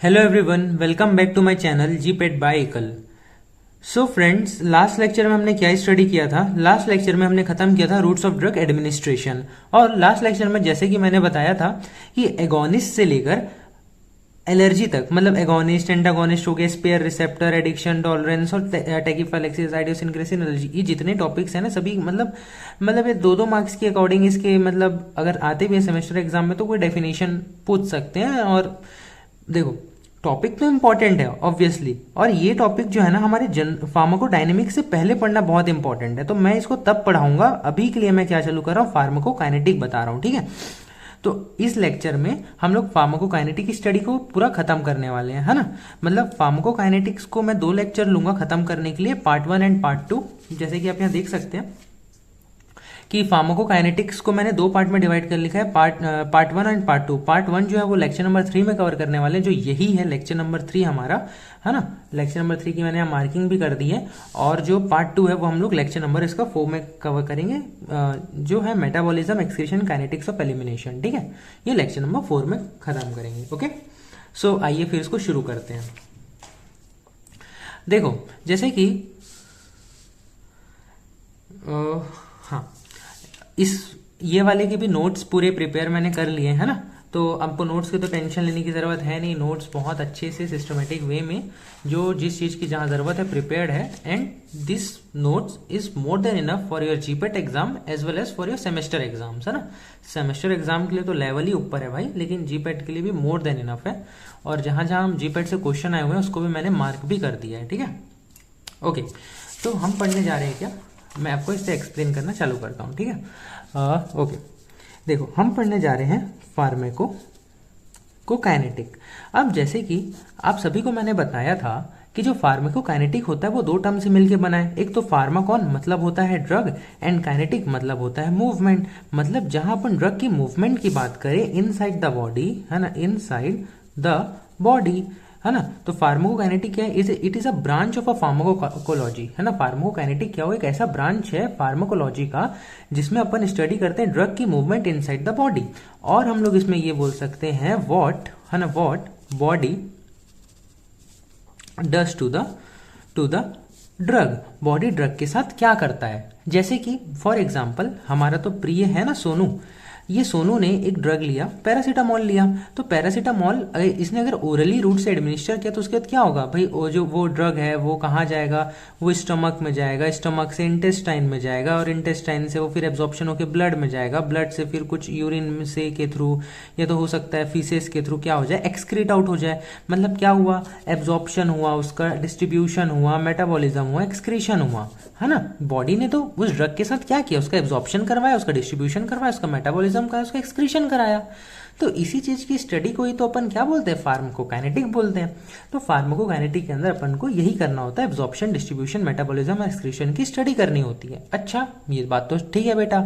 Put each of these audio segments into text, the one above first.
Hello everyone, welcome back to my channel GPAT by Ekal. So friends, last lecture में हमने क्या study किया था। लास्ट लेक्चर में हमने खत्म किया था रूट्स ऑफ ड्रग एडमिनिस्ट्रेशन। और लास्ट लेक्चर में जैसे कि मैंने बताया था कि एगोनिस्ट से लेकर एलर्जी तक, मतलब एगोनिस्ट, एंटागोनिस्ट हो गए, स्पेयर रिसेप्टर, एडिक्शन, टॉलरेंस और टैकीफाइलेक्सिस, आइडियोसिनक्रेसी, एलर्जी, ये जितने टॉपिक्स हैं ना सभी मतलब ये दो दो मार्क्स के अकॉर्डिंग इसके मतलब अगर आते भी हैं सेमेस्टर एग्जाम में तो कोई डेफिनेशन पूछ सकते हैं। और देखो, टॉपिक तो इंपॉर्टेंट है ऑब्वियसली, और ये टॉपिक जो है ना हमारे फार्माकोडायनेमिक्स से पहले पढ़ना बहुत इंपॉर्टेंट है, तो मैं इसको तब पढ़ाऊंगा। अभी के लिए मैं क्या चालू कर रहा हूँ, फार्माकोकाइनेटिक बता रहा हूँ, ठीक है। तो इस लेक्चर में हम लोग फार्माकोकाइनेटिक स्टडी को पूरा खत्म करने वाले हैं, है ना। मतलब फार्माकोकाइनेटिक्स को मैं 2 लेक्चर लूंगा खत्म करने के लिए, पार्ट 1 एंड पार्ट 2। जैसे कि आप यहाँ देख सकते हैं कि फार्माकोकाइनेटिक्स को मैंने 2 पार्ट में डिवाइड कर लिखा है, पार्ट 1 एंड पार्ट 2। पार्ट 1 जो है वो लेक्चर नंबर 3 में कवर करने वाले हैं, जो यही है लेक्चर नंबर 3 हमारा, है ना। लेक्चर नंबर 3 की मैंने यहाँ मार्किंग भी कर दी है। और जो पार्ट 2 है वो हम लोग लेक्चर नंबर इसका 4 में कवर करेंगे, जो है metabolism, excretion, kinetics of elimination, ठीक है। ये लेक्चर नंबर 4 में खत्म करेंगे, ओके। सो आइए फिर इसको शुरू करते हैं। देखो, जैसे कि हाँ, इस ये वाले के भी नोट्स पूरे प्रिपेयर मैंने कर लिए हैं, है ना। तो आपको नोट्स की तो टेंशन लेने की ज़रूरत है नहीं। नोट्स बहुत अच्छे से सिस्टमेटिक वे में, जो जिस चीज़ की जहाँ ज़रूरत है, प्रिपेयर्ड है। And this notes is more than enough for your GPAT exam as well as for your semester exams, है ना। सेमेस्टर एग्जाम के लिए तो लेवल ही ऊपर है भाई, लेकिन जीपेट के लिए भी मोर देन इनफ है। और जहाँ जहाँ हम जीपेट से क्वेश्चन आए हुए हैं उसको भी मैंने मार्क भी कर दिया है, ठीक है। ओके, तो हम पढ़ने जा रहे हैं क्या, मैं आपको इससे एक्सप्लेन करना चालू करता हूँ, ठीक है। ओके, देखो, हम पढ़ने जा रहे हैं फार्माकोकाइनेटिक। अब जैसे कि आप सभी को मैंने बताया था कि जो फार्माकोकाइनेटिक होता है वो 2 टर्म से मिलकर बना है। एक तो फार्माकॉन मतलब होता है ड्रग, एंड काइनेटिक मतलब होता है मूवमेंट। मतलब जहां अपन ड्रग की मूवमेंट की बात करें इनसाइड द बॉडी, है ना, इनसाइड द बॉडी, है ना। तो फार्माकोकाइनेटिक क्या है, it is a branch of a pharmacology, है ना। फार्माकोकाइनेटिक क्या हो, एक ऐसा ब्रांच है फार्माकोलॉजी का जिसमें अपन स्टडी करते हैं ड्रग की मूवमेंट इनसाइड द बॉडी। और हम लोग इसमें ये बोल सकते हैं व्हाट, है ना, what body does to the drug, body drug के साथ क्या करता है। जैसे कि फॉर एग्जाम्पल हमारा तो प्रिय है ना सोनू, ये सोनू ने एक ड्रग लिया, पैरासीटामोल लिया। तो पैरासीटामोल इसने अगर ओरली रूट से एडमिनिस्टर किया तो उसके बाद क्या होगा भाई, वो ड्रग है वो कहाँ जाएगा, वो स्टमक में जाएगा, स्टमक से इंटेस्टाइन में जाएगा, और इंटेस्टाइन से वो फिर एब्जॉर्प्शन होकर ब्लड में जाएगा, ब्लड से फिर कुछ यूरिन से के थ्रू, या तो हो सकता है फीसेस के थ्रू क्या हो जाए, एक्सक्रीट आउट हो जाए। मतलब क्या हुआ, एब्जॉर्प्शन हुआ, उसका डिस्ट्रीब्यूशन हुआ, मेटाबॉलिज्म हुआ, एक्सक्रीशन हुआ, है ना। बॉडी ने तो उस ड्रग के साथ क्या किया, उसका एब्जॉर्प्शन करवाया, उसका डिस्ट्रीब्यूशन करवाया, उसका मेटाबॉलिज्म का, उसका एक्सक्रीशन कराया। तो इसी चीज की स्टडी को ही तो अपन क्या बोलते हैं, फार्माकोकाइनेटिक बोलते हैं। तो फार्माकोकाइनेटिक के अंदर अपन को यही करना होता है, एब्जॉर्प्शन, डिस्ट्रीब्यूशन, मेटाबॉलिज्म और एक्सक्रीशन की स्टडी करनी होती है। अच्छा, ये बात तो ठीक है बेटा।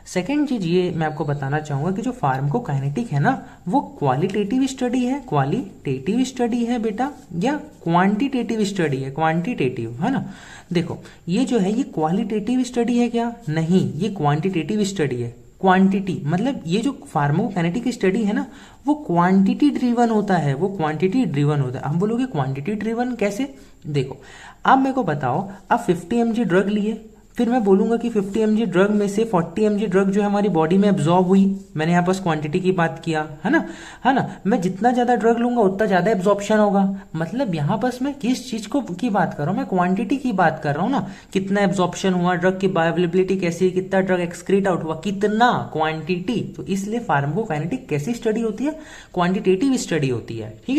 सेकेंड चीज ये मैं आपको बताना चाहूंगा कि जो फार्माकोकाइनेटिक है ना वो क्वालिटेटिव स्टडी है, क्वालिटेटिव स्टडी है बेटा, या क्वांटिटेटिव स्टडी है, क्वांटिटेटिव, है ना। देखो, ये जो है ये क्वालिटेटिव स्टडी है क्या, नहीं, ये क्वांटिटेटिव स्टडी है। क्वांटिटी मतलब ये जो फार्माकोकाइनेटिक स्टडी है ना वो क्वांटिटी ड्रिवन होता है, वो क्वांटिटी ड्रिवन होता है। हम बोलोगे क्वांटिटी ड्रिवन कैसे, देखो, आप मेरे को बताओ, आप 50 mg ड्रग लिए, फिर मैं बोलूंगा कि 50 mg ड्रग में से 40 mg ड्रग जो है हमारी बॉडी में एब्जॉर्ब हुई। मैंने यहाँ पास क्वांटिटी की बात किया, है ना, है ना। मैं जितना ज्यादा ड्रग लूंगा उतना ज्यादा एब्जॉर्प्शन होगा। मतलब यहाँ पास मैं किस चीज की बात कर रहा हूँ, मैं क्वांटिटी की बात कर रहा हूँ ना। कितना एब्जॉर्प्शन हुआ, ड्रग की बायोअवेलेबिलिटी कैसी है, कितना ड्रग एक्सक्रीट आउट हुआ, कितना, क्वांटिटी। तो इसलिए फार्माकोकाइनेटिक कैसी स्टडी होती है, क्वांटिटेटिव स्टडी होती है, ठीक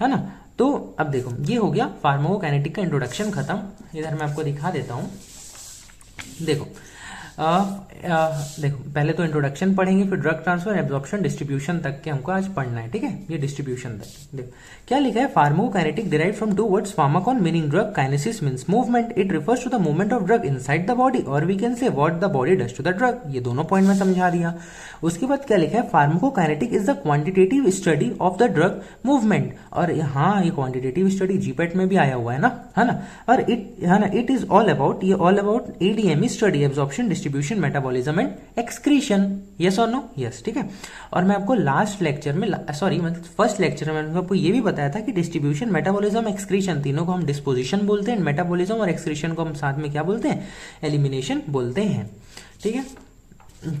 है ना। तो अब देखो, ये हो गया फार्माकोकाइनेटिक का इंट्रोडक्शन खत्म। इधर मैं आपको दिखा देता हूँ, देखो, देखो, पहले तो इंट्रोडक्शन पढ़ेंगे, फिर ड्रग ट्रांसफर, एब्जॉर्प्शन, डिस्ट्रीब्यूशन तक के हमको आज पढ़ना है, ठीक है। ये डिस्ट्रीब्यूशन तक देखो क्या लिखा है, pharmacokinetic derived from 2 words, pharmacon meaning drug, kinesis means movement, it refers to the movement of drug inside the body, और we can say what the body does to the drug. ये दोनों point में समझा दिया। उसके बाद क्या लिखा है, pharmacokinetic is the quantitative study of the drug movement. और हाँ, ये क्वांटिटेटिव स्टडी जीपेट में भी आया हुआ है ना, और इट, है ना, इट इज ऑल अबाउट, ये all about ADME study, absorption, distribution, metabolism and excretion. Yes और नो? यस, ठीक है। और मैं आपको लास्ट लेक्चर में मतलब फर्स्ट लेक्चर में मैंने आपको ये भी बताया था कि डिस्ट्रीब्यूशन, मेटाबॉलिज्म, एक्सक्रीशन तीनों को हम डिस्पोजिशन बोलते हैं, मेटाबॉलिज्म और एक्सक्रीशन को हम साथ में क्या बोलते हैं? एलिमिनेशन बोलते हैं, ठीक है।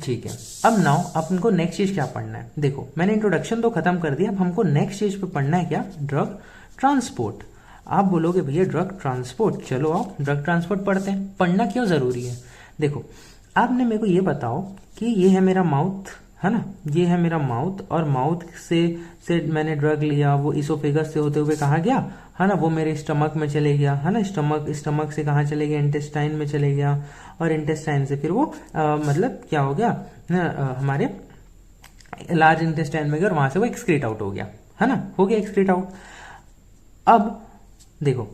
ठीक है, अब नाउ अपन को नेक्स्ट चीज क्या पढ़ना है? देखो, मैंने इंट्रोडक्शन तो खत्म कर दिया, अब हमको नेक्स्ट चीज पे पढ़ना है क्या? Drug transport. आप बोलोगे भैया ड्रग ट्रांसपोर्ट, चलो आओ ड्रग ट्रांसपोर्ट पढ़ते हैं। पढ़ना क्यों जरूरी है? देखो, आपने मेरे को ये बताओ कि ये है मेरा माउथ, है ना, ये है मेरा माउथ, और माउथ से मैंने ड्रग लिया, वो इसोफेगस से होते हुए कहाँ गया, है ना, वो मेरे स्टमक में चले गया, है ना, स्टमक से कहाँ चले गया? इंटेस्टाइन में चले गया, और इंटेस्टाइन से फिर वो मतलब क्या हो गया हमारे लार्ज इंटेस्टाइन में गया, और वहां से वो एक्सक्रीट आउट हो गया, है ना, हो गया एक्सक्रीट आउट। अब देखो,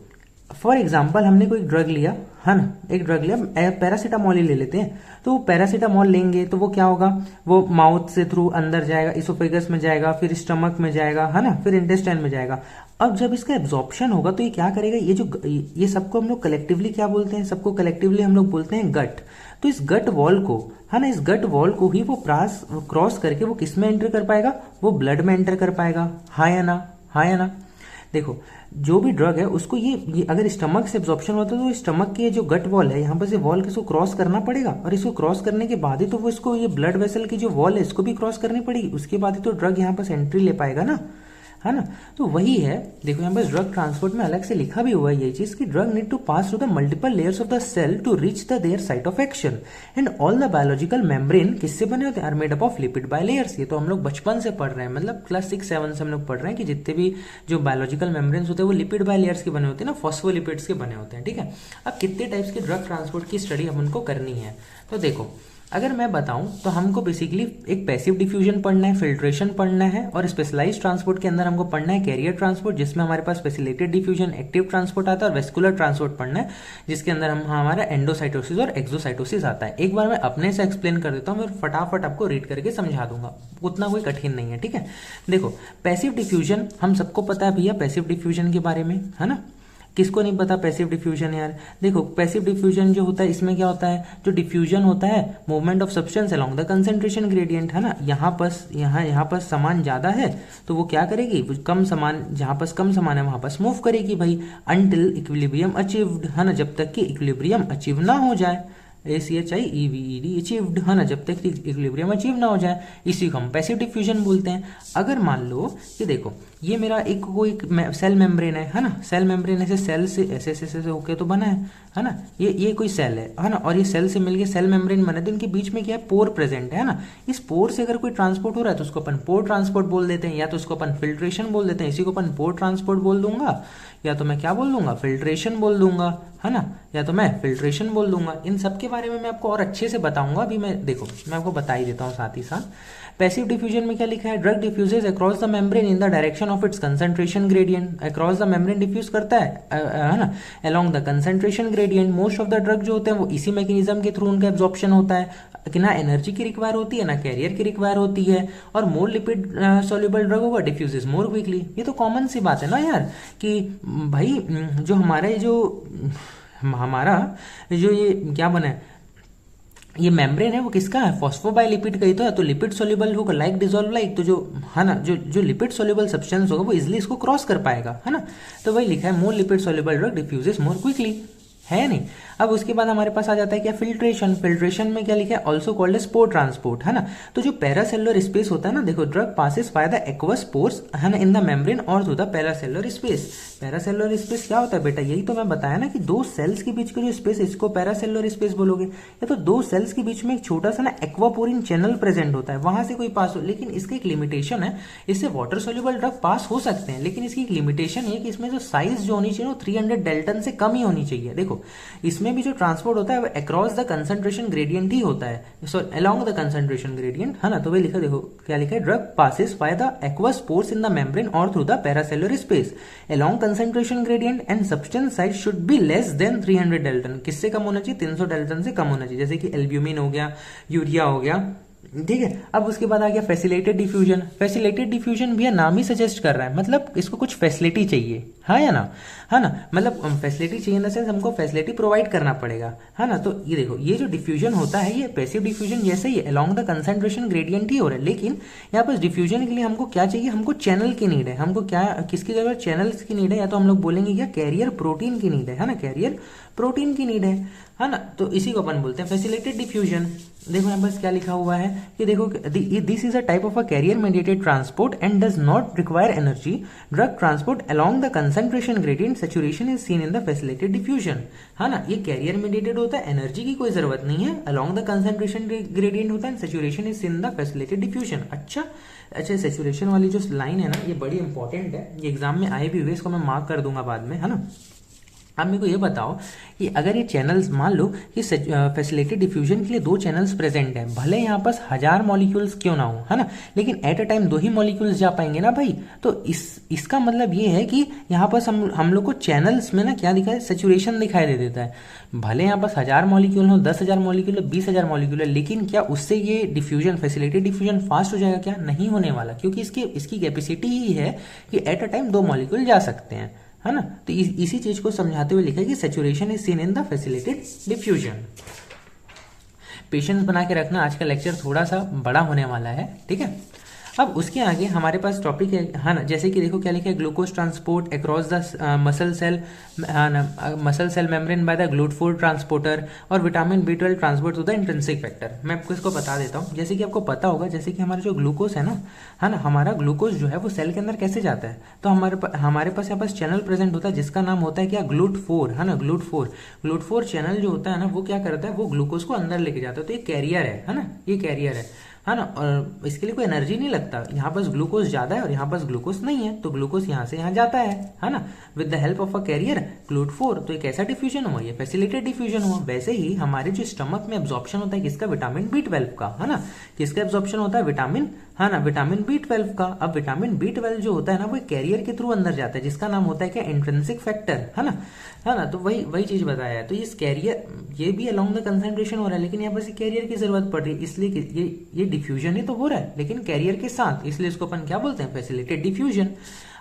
फॉर एग्जाम्पल हमने कोई ड्रग लिया, है ना, एक ड्रग लिया, पैरासीटामोल ही ले लेते हैं। तो पैरासीटामोल लेंगे तो वो क्या होगा? वो माउथ से थ्रू अंदर जाएगा, इसोफेगस में जाएगा, फिर स्टमक में जाएगा, है ना, फिर इंटेस्टाइन में जाएगा। अब जब इसका एब्जॉर्प्शन होगा तो ये क्या करेगा? ये सबको हम लोग कलेक्टिवली क्या बोलते हैं? सबको कलेक्टिवली हम लोग बोलते हैं गट। तो इस गट वॉल को, है ना, इस गट वॉल को ही वो क्रॉस करके वो किस में एंटर कर पाएगा? वो ब्लड में एंटर कर पाएगा। हाँ या ना? हाँ या ना? देखो, जो भी ड्रग है उसको ये अगर स्टमक से एब्जॉर्प्शन होता है तो स्टमक के जो गट वॉल है, यहाँ पर से वॉल किसको क्रॉस करना पड़ेगा, और इसको क्रॉस करने के बाद ही तो वो इसको, ये ब्लड वेसल की जो वॉल है इसको भी क्रॉस करनी पड़ेगी, उसके बाद ही तो ड्रग यहाँ पर एंट्री ले पाएगा ना, है ना। तो वही है, देखो यहाँ पर ड्रग ट्रांसपोर्ट में अलग से लिखा भी हुआ है ये चीज कि drug need to pass through the multiple layers of the cell to reach the their site of action, and all the biological membrane किससे बने होते हैं? Are made up of lipid bilayers. ये तो हम लोग बचपन से पढ़ रहे हैं, मतलब क्लास 6-7 से हम लोग पढ़ रहे हैं कि जितने भी जो बायोलॉजिकल मेम्ब्रेन्स होते हैं वो लिपिड बायलेयर्स के बने होते हैं ना, फॉस्फोलिपिड्स के बने होते हैं, ठीक है। अब कितने टाइप्स के ड्रग ट्रांसपोर्ट की स्टडी हम उनको करनी है? तो देखो, अगर मैं बताऊं तो हमको बेसिकली एक पैसिव डिफ्यूजन पढ़ना है, फिल्ट्रेशन पढ़ना है, और स्पेशलाइज्ड ट्रांसपोर्ट के अंदर हमको पढ़ना है कैरियर ट्रांसपोर्ट, जिसमें हमारे पास स्पेसिलेटेड डिफ्यूजन, एक्टिव ट्रांसपोर्ट आता है, और वेस्कुलर ट्रांसपोर्ट पढ़ना है, जिसके अंदर हमारा एंडोसाइटोसिस और एक्सोसाइटोसिस आता है। एक बार मैं अपने से एक्सप्लेन कर देता हूँ, मैं फटाफट आपको रीड करके समझा दूंगा, उतना कोई कठिन नहीं है, ठीक है। देखो, पैसिव डिफ्यूजन हम सबको पता है भैया, पैसिव डिफ्यूजन के बारे में, है ना। किसको नहीं पता पैसिव डिफ्यूजन यार? देखो, पैसिव डिफ्यूजन जो होता है इसमें क्या होता है? जो डिफ्यूजन होता है, movement of substance along the concentration gradient, है ना। यहाँ पर सामान ज्यादा है तो वो क्या करेगी? कम सामान, जहां पर कम सामान है वहां पर मूव करेगी भाई, अनटिल इक्विलिब्रियम अचीव्ड, है ना, जब तक कि इक्विलिब्रियम अचीव ना हो जाए। ACHIEVED अचीव्ड, है ना, जब तक इक्विलिब्रियम अचीव ना हो जाए, इसी को हम पैसिव डिफ्यूजन बोलते हैं। अगर मान लो कि देखो, ये मेरा एक कोई सेल मेम्ब्रेन है ना, सेल मेम्ब्रेन ऐसे सेल से ऐसे होके तो बना है ना, ये कोई सेल है ना, और ये सेल से मिलके सेल मेम्ब्रेन बने, तो इनके बीच में क्या है? पोर प्रेजेंट है ना। इस पोर से अगर कोई ट्रांसपोर्ट हो रहा है तो उसको अपन पोर ट्रांसपोर्ट बोल देते हैं, या तो उसको अपन फिल्ट्रेशन बोल देते हैं, इसी को अपन पोर ट्रांसपोर्ट बोल दूंगा, या तो मैं क्या बोल दूंगा? फिल्ट्रेशन बोल दूंगा, है ना, या तो मैं फिल्ट्रेशन बोल दूंगा। इन सब के बारे में मैं आपको और अच्छे से बताऊंगा। अभी मैं देखो, मैं आपको बता ही देता हूँ साथ ही साथ। पैसिव डिफ्यूजन में क्या लिखा है? Drug diffuses across the membrane in the direction of its concentration gradient. Across the membrane diffuse करता है ना, along the concentration gradient. Most of the drug जो होते हैं वो इसी मैकेनिज्म के थ्रू उनका एब्जॉर्प्शन होता है, कि ना एनर्जी की रिक्वायर होती है ना कैरियर की रिक्वायर होती है, और मोर लिपिड सॉल्युबल ड्रग होगा डिफ्यूजेस मोर क्विकली। ये तो कॉमन सी बात है ना यार, कि भाई जो हमारा ये क्या बना है, ये मेम्ब्रेन है वो किसका है? फॉस्फोबाइलिपिड का ही तो है, तो लिपिड सोल्यूबल होगा, लाइक डिसॉल्व लाइक, तो जो है ना, जो लिपिड सोल्यूबल सब्सटेंस होगा वो इजिली इसको क्रॉस कर पाएगा, है ना। तो वही लिखा है, more lipid soluble drug diffuses more quickly, है नहीं। अब उसके बाद हमारे पास आ जाता है क्या? फिल्ट्रेशन। फिल्ट्रेशन में क्या लिखा है? ऑल्सो कॉल्ड एज पोर ट्रांसपोर्ट, है ना। तो जो पैरासेलुलर स्पेस होता है ना, देखो, drug passes by the aqueous pores, है ना, इन द मेम्ब्रेन और through the paracellular space. पैरासेलुलर space क्या होता है बेटा? यही तो मैं बताया ना कि दो सेल्स के बीच का जो स्पेस, इसको पैरासेलुलर स्पेस बोलोगे। या तो दो सेल्स के बीच में एक छोटा सा ना एक्वापोरिन चैनल प्रेजेंट होता है, वहां से कोई पास हो, लेकिन इसकी एक लिमिटेशन है, इससे वाटर सोल्यूबल ड्रग पास हो सकते हैं, लेकिन इसकी एक लिमिटेशन है कि इसमें जो साइज जो होनी चाहिए वो 300 डेल्टन से कम ही होनी चाहिए। देखो, इसमें भी जो ट्रांसपोर्ट होता है वो अक्रॉस द कंसंट्रेशन ग्रेडियंट ही होता है, so along the concentration gradient, है ना। तो वही लिखा, देखो क्या लिखा है? Drug passes by the aqueous pores in the membrane और through the paracellular space along concentration gradient, and substance size should be less than 300 dalton. किससे कम होना चाहिए? 300 डेल्टन से कम होना चाहिए। जैसे कि एल्ब्यूमिन हो गया, यूरिया हो गया, ठीक है। अब उसके बाद आ गया फैसिलिटेटेड डिफ्यूजन। फैसिलिटेटेड डिफ्यूजन भी नाम ही सजेस्ट कर रहा है, मतलब इसको कुछ फैसिलिटी चाहिए, हाँ या ना, है ना, मतलब फैसिलिटी चाहिए इन द सेंस हमको फैसिलिटी प्रोवाइड करना पड़ेगा, है ना। तो ये देखो, ये जो डिफ्यूजन होता है ये पैसिव डिफ्यूजन जैसे ही अलोंग द कंसंट्रेशन ग्रेडियंट ही हो रहा है, लेकिन यहाँ पर डिफ्यूजन के लिए हमको क्या चाहिए, हमको चैनल की नीड है। हमको क्या, किसकी जरूरत, चैनल्स की नीड है, या तो हम लोग बोलेंगे क्या, कैरियर प्रोटीन की नीड है ना, कैरियर प्रोटीन की नीड है ना। तो इसी को अपन बोलते हैं फैसिलिटेटेड डिफ्यूजन। देखो यहाँ पर क्या लिखा हुआ है कि देखो, this is a type of a carrier mediated transport and does not require energy. Drug transport along the concentration gradient saturation is seen in the facilitated diffusion, है ना। ये कैरियर मीडिएटेड होता है, एनर्जी की कोई जरूरत नहीं है, अलोंग द कंसंट्रेशन ग्रेडियंट होता है, saturation is seen in the facilitated diffusion. अच्छा, सैचुरेशन वाली जो लाइन है ना, ये बड़ी इंपॉर्टेंट है, ये एग्जाम में आए भी हुए, इसको मैं मार्क कर दूंगा बाद में, है ना। अब मेरे को ये बताओ कि अगर ये चैनल्स, मान लो कि फैसिलिटेटेड डिफ्यूजन के लिए 2 चैनल्स प्रेजेंट हैं, भले यहाँ पास 1000 मॉलिक्यूल्स क्यों ना हो, है ना, लेकिन at a time 2 he molecules जा पाएंगे ना भाई। तो इसका मतलब ये है कि यहाँ पास हम लोग को चैनल्स में ना क्या दिखा है, सेचुरेशन दिखाई दे देता है। भले यहाँ पास 1000 मॉलिक्यूल हो, 10,000 मॉलिक्यूल हो, 20,000 मॉलिक्यूल है, लेकिन क्या उससे ये डिफ्यूजन, फैसिलिटेटेड डिफ्यूजन फास्ट हो जाएगा? क्या नहीं होने वाला, क्योंकि इसकी कैपेसिटी ही है कि एट अ टाइम 2 मॉलिक्यूल जा सकते हैं, है ना। तो इसी चीज को समझाते हुए लिखा है कि saturation is seen in the facilitated diffusion. Patience बना के रखना, आज का लेक्चर थोड़ा सा बड़ा होने वाला है, ठीक है। अब उसके आगे हमारे पास टॉपिक है ना, जैसे कि देखो क्या लिखा है, glucose transport across the muscle cell membrane by the GLUT4 transporter और vitamin B12 transport to the intrinsic factor. मैं आपको इसको बता देता हूँ, जैसे कि आपको पता होगा, जैसे कि हमारा जो ग्लूकोज है ना, हमारा ग्लूकोज जो है वो सेल के अंदर कैसे जाता है, तो हमारे पास यहाँ पास चैनल प्रेजेंट होता है जिसका नाम होता है क्या, GLUT4, है ना, ग्लूट4 चैनल जो होता है ना, वो क्या करता है, वो ग्लूकोज को अंदर लेके जाता है। तो ये कैरियर है ना, ये कैरियर है ना, और इसके लिए कोई एनर्जी नहीं लगता। यहाँ पास ग्लूकोज ज्यादा है और यहाँ पास ग्लूकोज नहीं है, तो ग्लूकोज यहाँ से यहाँ जाता है ना, with the help of a carrier GLUT4। तो एक ऐसा डिफ्यूजन हुआ, ये फैसिलिटेटेड डिफ्यूजन हुआ। वैसे ही हमारे जो स्टमक में एब्जॉर्प्शन होता है किसका, विटामिन B12 का, है ना, किसका एब्जॉर्प्शन होता है, विटामिन B12 का। अब विटामिन B12 जो होता है ना, वो कैरियर के थ्रू अंदर जाता है, जिसका नाम होता है क्या, इंट्रिंसिक फैक्टर, है ना। तो वही चीज बताया है। तो इस कैरियर, ये भी अलोंग द कंसंट्रेशन हो रहा है, लेकिन यहाँ पर कैरियर की जरूरत पड़ रही है, इसलिए ये डिफ्यूजन ही तो हो रहा है, लेकिन कैरियर के साथ, इसलिए इसको अपन क्या बोलते हैं, फैसिलिटेटेड डिफ्यूजन।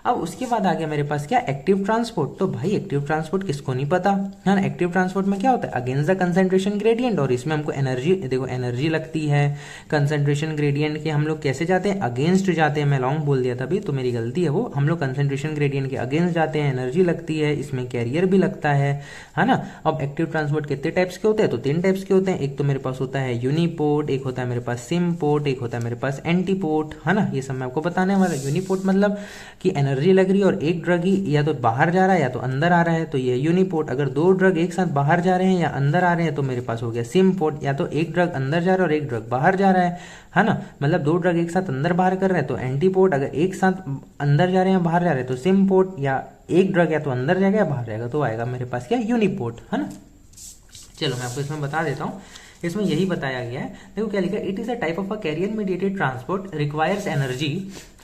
अब उसके बाद आ गया मेरे पास क्या, एक्टिव ट्रांसपोर्ट। तो भाई एक्टिव ट्रांसपोर्ट किसको नहीं पता, है ना। एक्टिव ट्रांसपोर्ट में क्या होता है, अगेंस्ट द कंसंट्रेशन ग्रेडियंट, और इसमें हमको एनर्जी, देखो एनर्जी लगती है। कंसंट्रेशन ग्रेडियंट के हम लोग कैसे जाते हैं, अगेंस्ट जाते हैं। मैं लॉन्ग बोल दिया था अभी, तो मेरी गलती है वो, हम लोग कंसंट्रेशन ग्रेडियंट के अगेंस्ट जाते हैं, एनर्जी लगती है, इसमें कैरियर भी लगता है ना। अब एक्टिव ट्रांसपोर्ट कितने टाइप्स के होते हैं, तो 3 टाइप्स के होते हैं। एक तो मेरे पास होता है यूनिपोर्ट, एक होता है मेरे पास सिमपोर्ट, एक होता है मेरे पास एंटीपोर्ट, है ना। ये सब मैं आपको बताने वाला। यूनिपोर्ट मतलब कि एनर्जी लग रही है और एक ड्रग ही या तो बाहर जा रहा है या तो अंदर आ रहा है, तो ये यूनिपोर्ट। अगर 2 ड्रग एक साथ बाहर जा रहे हैं या अंदर आ रहे हैं, तो मेरे पास हो गया सिमपोर्ट, या तो एक ड्रग अंदर जा रहा है और एक ड्रग बाहर जा रहा है ना, मतलब 2 ड्रग एक साथ अंदर बाहर कर रहे हैं तो एंटीपोर्ट। अगर एक साथ अंदर जा रहे हैं बाहर जा रहे हैं तो सिमपोर्ट, या एक ड्रग या तो अंदर जाएगा या बाहर जाएगा, तो आएगा मेरे पास क्या, यूनिपोर्ट, है ना। चलो मैं आपको इसमें बता देता हूँ, इसमें यही बताया गया है। देखो क्या लिखा है, it is a type of a carrier mediated transport requires energy,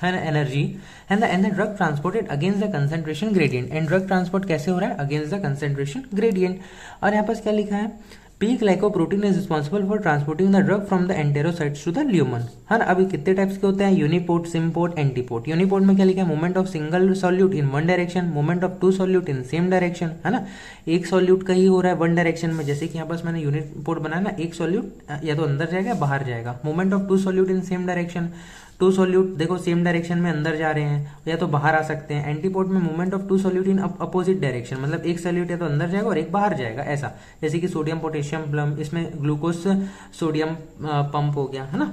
है ना, energy and the drug transported against the concentration gradient. And drug transport कैसे हो रहा है, अगेंस्ट द कंसंट्रेशन ग्रेडियंट। और यहाँ पर क्या लिखा है, P glycoprotein is responsible for transporting the drug from the enterocytes to the lumen, है ना। अभी कितने टाइप्स के होते हैं, यूनिपोर्ट, सिमपोर्ट, एंटीपोर्ट। यूनिपोर्ट में क्या लिखा है, movement of single solute in one direction, movement of 2 solute in same direction, है ना। एक सॉल्यूट का ही हो रहा है वन डायरेक्शन में, जैसे कि यहाँ पास मैंने यूनिपोर्ट बनाया ना, एक सॉल्यूट या तो अंदर जाएगा या बाहर जाएगा। Movement of 2 solute in same direction, 2 solute देखो सेम डायरेक्शन में अंदर जा रहे हैं या तो बाहर आ सकते हैं। एंटीपोर्ट में movement of 2 solute in opposite direction, मतलब एक सॉल्यूट या तो अंदर जाएगा और एक बाहर जाएगा, ऐसा। जैसे कि सोडियम पोटेशियम प्लम, इसमें ग्लूकोज सोडियम पंप हो गया, है ना।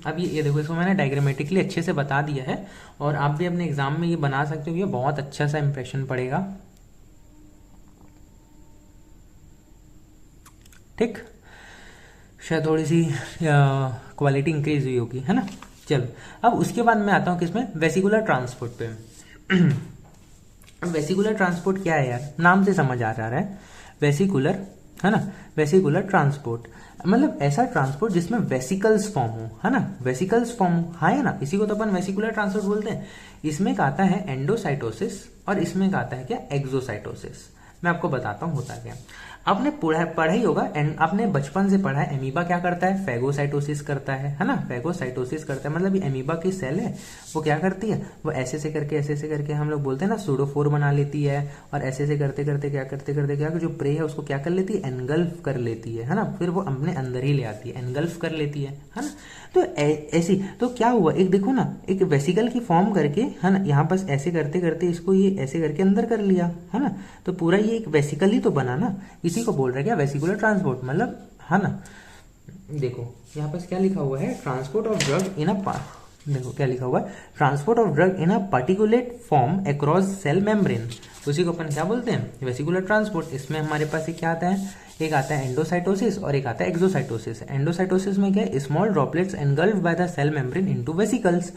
अब ये देखो, इसको मैंने डायग्रामेटिकली अच्छे से बता दिया है, और आप भी अपने एग्जाम में ये बना सकते हो, ये बहुत अच्छा सा इंप्रेशन पड़ेगा, ठीक। शायद थोड़ी सी क्वालिटी इंक्रीज हुई होगी, है ना। चलो अब उसके बाद मैं आता हूँ किसमें, वेसिकुलर ट्रांसपोर्ट पे। अब वेसिकुलर ट्रांसपोर्ट क्या है यार, नाम से समझ आ जा रहा है, वेसिकुलर, है ना। वेसिकुलर ट्रांसपोर्ट मतलब ऐसा ट्रांसपोर्ट जिसमें वेसिकल्स फॉर्म हो, है ना, वेसिकल्स फॉर्म हो, हाँ है ना, इसी को तो अपन वेसिकुलर ट्रांसपोर्ट बोलते हैं। इसमें का आता है एंडोसाइटोसिस और इसमें का आता है क्या, एक्सोसाइटोसिस। मैं आपको बताता हूँ होता क्या। आपने पढ़ा ही होगा, एंड आपने बचपन से पढ़ा है एमीबा क्या करता है, फेगोसाइटोसिस करता है ना, फेगोसाइटोसिस करता है, मतलब ये एमीबा की सेल है, वो क्या करती है, वो ऐसे से करके हम लोग बोलते हैं ना सूडोफोर बना लेती है, और ऐसे करते करते क्या जो प्रे है उसको क्या कर लेती है, एनगल्फ कर लेती है ना, फिर वो अपने अंदर ही ले आती है, एनगल्फ कर लेती है ना। तो ऐसी तो क्या हुआ, एक देखो ना, एक वेसिकल की फॉर्म करके है ना, यहाँ बस ऐसे करते करते इसको ये ऐसे करके अंदर कर लिया है ना, तो पूरा ये एक वेसिकल ही तो बना ना, इसी को बोल रहा है क्या, वेसिकुलर ट्रांसपोर्ट, मतलब है ना। देखो यहाँ पर क्या लिखा हुआ है, transport of drug in a, देखो क्या लिखा हुआ है, transport of drug in a particulate form across cell membrane, उसी को अपन क्या बोलते हैं, वेसिकुलर ट्रांसपोर्ट। इसमें हमारे पास क्या आता है, एक आता है एंडोसाइटोसिस और एक आता है एक्सोसाइटोसिस। एंडोसाइटोसिस में क्या है, small droplets engulfed by the cell membrane into vesicles.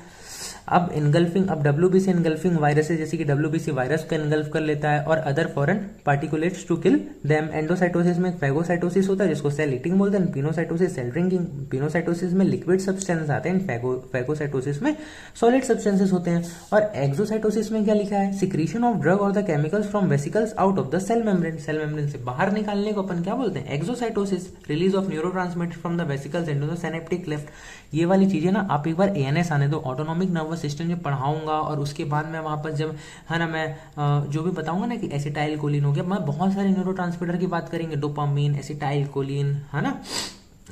अब इनगल्फिंग, अब डब्ल्यूबीसी इनगल्फिंग वायरस है, जैसे कि डब्ल्यूबीसी वायरस को इनगल्फ कर लेता है, और other foreign particulates to kill them. Endocytosis में फैगोसाइटोसिस होता है जिसको सेल ईटिंग बोलते हैं, पिनोसाइटोसिस सेल ड्रिंकिंग। पिनोसाइटोसिस में लिक्विड सब्सटेंस आते हैं, फैगोसाइटोसिस में सॉलिड सब्सटेंसेस होते हैं। और एक्सोसाइटोसिस में क्या लिखा है, सिक्रीशन ऑफ ड्रग और the chemicals from vesicles out of the cell membrane, cell membrane से बाहर निकालने को अपन क्या बोलते हैं, exocytosis. Release of neurotransmitter from the vesicles into the synaptic cleft. ये वाली चीजें ना आप एक बार एएनएस आने दो, ऑटोनॉमिक नर्वस सिस्टम जब पढ़ाऊंगा, और उसके बाद मैं वहां पर जब है ना मैं जो भी बताऊंगा ना कि एसिटाइल कोलिन हो गया, मैं बहुत सारे न्यूरोट्रांसमीटर की बात करेंगे, डोपामीन, एसिटाइल कोलिन, है ना,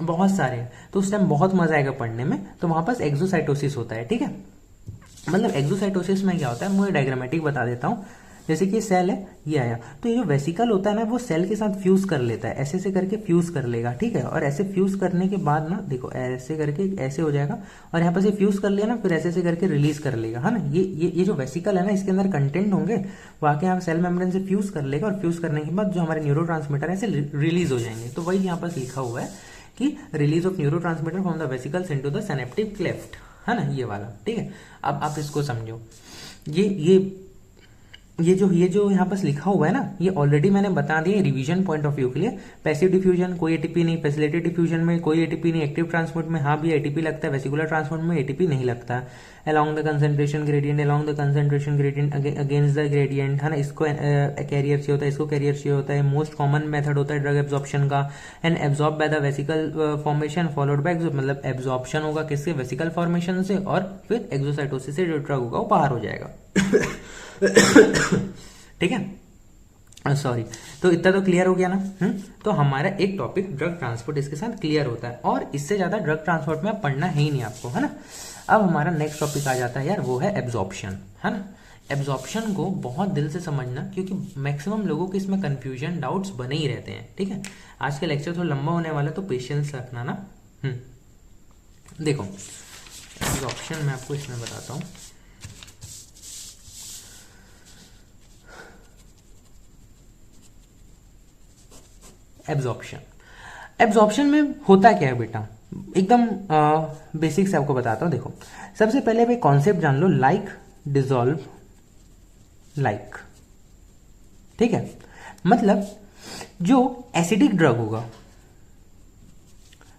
बहुत सारे, तो उस टाइम बहुत मजा आएगा पढ़ने में। तो वहां पर एक्सोसाइटोसिस होता है, ठीक है। मतलब एक्सोसाइटोसिस में क्या होता है, मैं डायग्रामेटिक बता देता हूँ। जैसे कि सेल है, ये आया, तो ये जो वेसिकल होता है ना, वो सेल के साथ फ्यूज कर लेता है, ऐसे करके फ्यूज कर लेगा, ठीक है। और ऐसे फ्यूज करने के बाद ना देखो ऐसे करके ऐसे हो जाएगा, और यहाँ पर से फ्यूज कर लिया ना, फिर ऐसे करके रिलीज कर लेगा, है ना। ये जो वेसिकल है ना, इसके अंदर कंटेंट होंगे, वो आके यहाँ सेल मेम्ब्रेन से फ्यूज कर लेगा, और फ्यूज करने के बाद जो हमारे न्यूरोट्रांसमीटर है ऐसे रिलीज हो जाएंगे। तो वही यहाँ पर लिखा हुआ है कि release of neurotransmitter from the vesicles into the synaptic cleft, है ना, ये वाला, ठीक है। अब आप इसको समझो, ये जो यहाँ पर लिखा हुआ है ना, ये ऑलरेडी मैंने बता दिया रिवीजन पॉइंट ऑफ व्यू के लिए। पैसिव डिफ्यूजन कोई एटीपी नहीं, फैसिलिटेड डिफ्यूजन में कोई एटीपी नहीं, एक्टिव ट्रांसपोर्ट में हाँ भी एटीपी लगता है, वेसिकुलर ट्रांसपोर्ट में एटीपी नहीं लगता। Along the concentration gradient, along the concentration gradient against the gradient, है ना, इसको कैरियर चाहिए होता है, इसको कैरियर चाहिए होता है। मोस्ट कॉमन मेथड होता है ड्रग एब्जॉर्प्शन का, and absorb by the vesicle formation followed by मतलब एब्जॉर्प्शन होगा किससे, वेसिकल फॉर्मेशन से, और फिर एक्सोसाइटोसिस से जो ड्रग होगा वो बाहर हो जाएगा। ठीक है, सॉरी। तो इतना तो क्लियर हो गया ना। तो हमारा एक टॉपिक ड्रग ट्रांसपोर्ट इसके साथ क्लियर होता है, और इससे ज्यादा ड्रग ट्रांसपोर्ट में पढ़ना है ही नहीं आपको, है ना। अब हमारा नेक्स्ट टॉपिक आ जाता है यार, वो है एब्जॉर्प्शन, है ना। एब्जॉर्प्शन को बहुत दिल से समझना, क्योंकि मैक्सिमम लोगों के इसमें कंफ्यूजन डाउट्स बने ही रहते हैं, ठीक है। आज का लेक्चर थोड़ा लंबा होने वाला, तो पेशेंस रखना ना। देखो एब्जॉर्प्शन मैं आपको इसमें बताता हूँ। एब्जॉर्प्शन में होता क्या है बेटा, एकदम बेसिक से आपको बताता हूं। देखो सबसे पहले भाई कॉन्सेप्ट जान लो, लाइक डिसॉल्व लाइक, ठीक है। मतलब जो एसिडिक ड्रग होगा,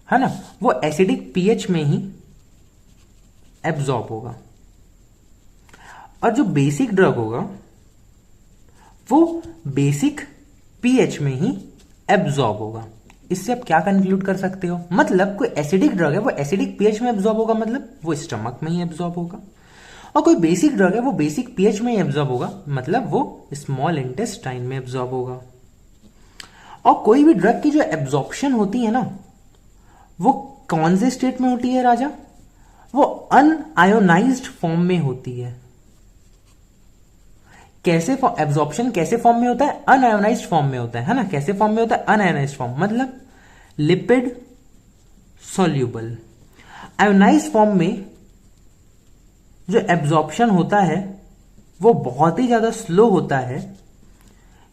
है ना, वो एसिडिक पीएच में ही एब्जॉर्ब होगा, और जो बेसिक ड्रग होगा वो बेसिक पीएच में ही एब्जॉर्ब होगा। इससे आप क्या कंक्लूड कर सकते हो, मतलब कोई एसिडिक ड्रग है वो एसिडिक पीएच में एब्जॉर्ब होगा, मतलब वो स्टमक में ही एब्जॉर्ब होगा। और कोई बेसिक ड्रग है वो बेसिक पीएच में ही एब्जॉर्ब होगा, मतलब वो स्मॉल इंटेस्टाइन में एब्जॉर्ब होगा। और कोई भी ड्रग की जो एब्जॉर्प्शन होती है ना, वो कौन से स्टेट में होती है राजा, वो अनआयोनाइज्ड फॉर्म में होती है। कैसे एब्जॉर्प्शन कैसे फॉर्म में होता है, अनआयोनाइज्ड फॉर्म में होता है ना। कैसे फॉर्म में होता है, अनआयोनाइज्ड फॉर्म, मतलब लिपिड सॉल्यूबल। आयोनाइज्ड फॉर्म में जो एब्जॉर्प्शन होता है वो बहुत ही ज्यादा स्लो होता है,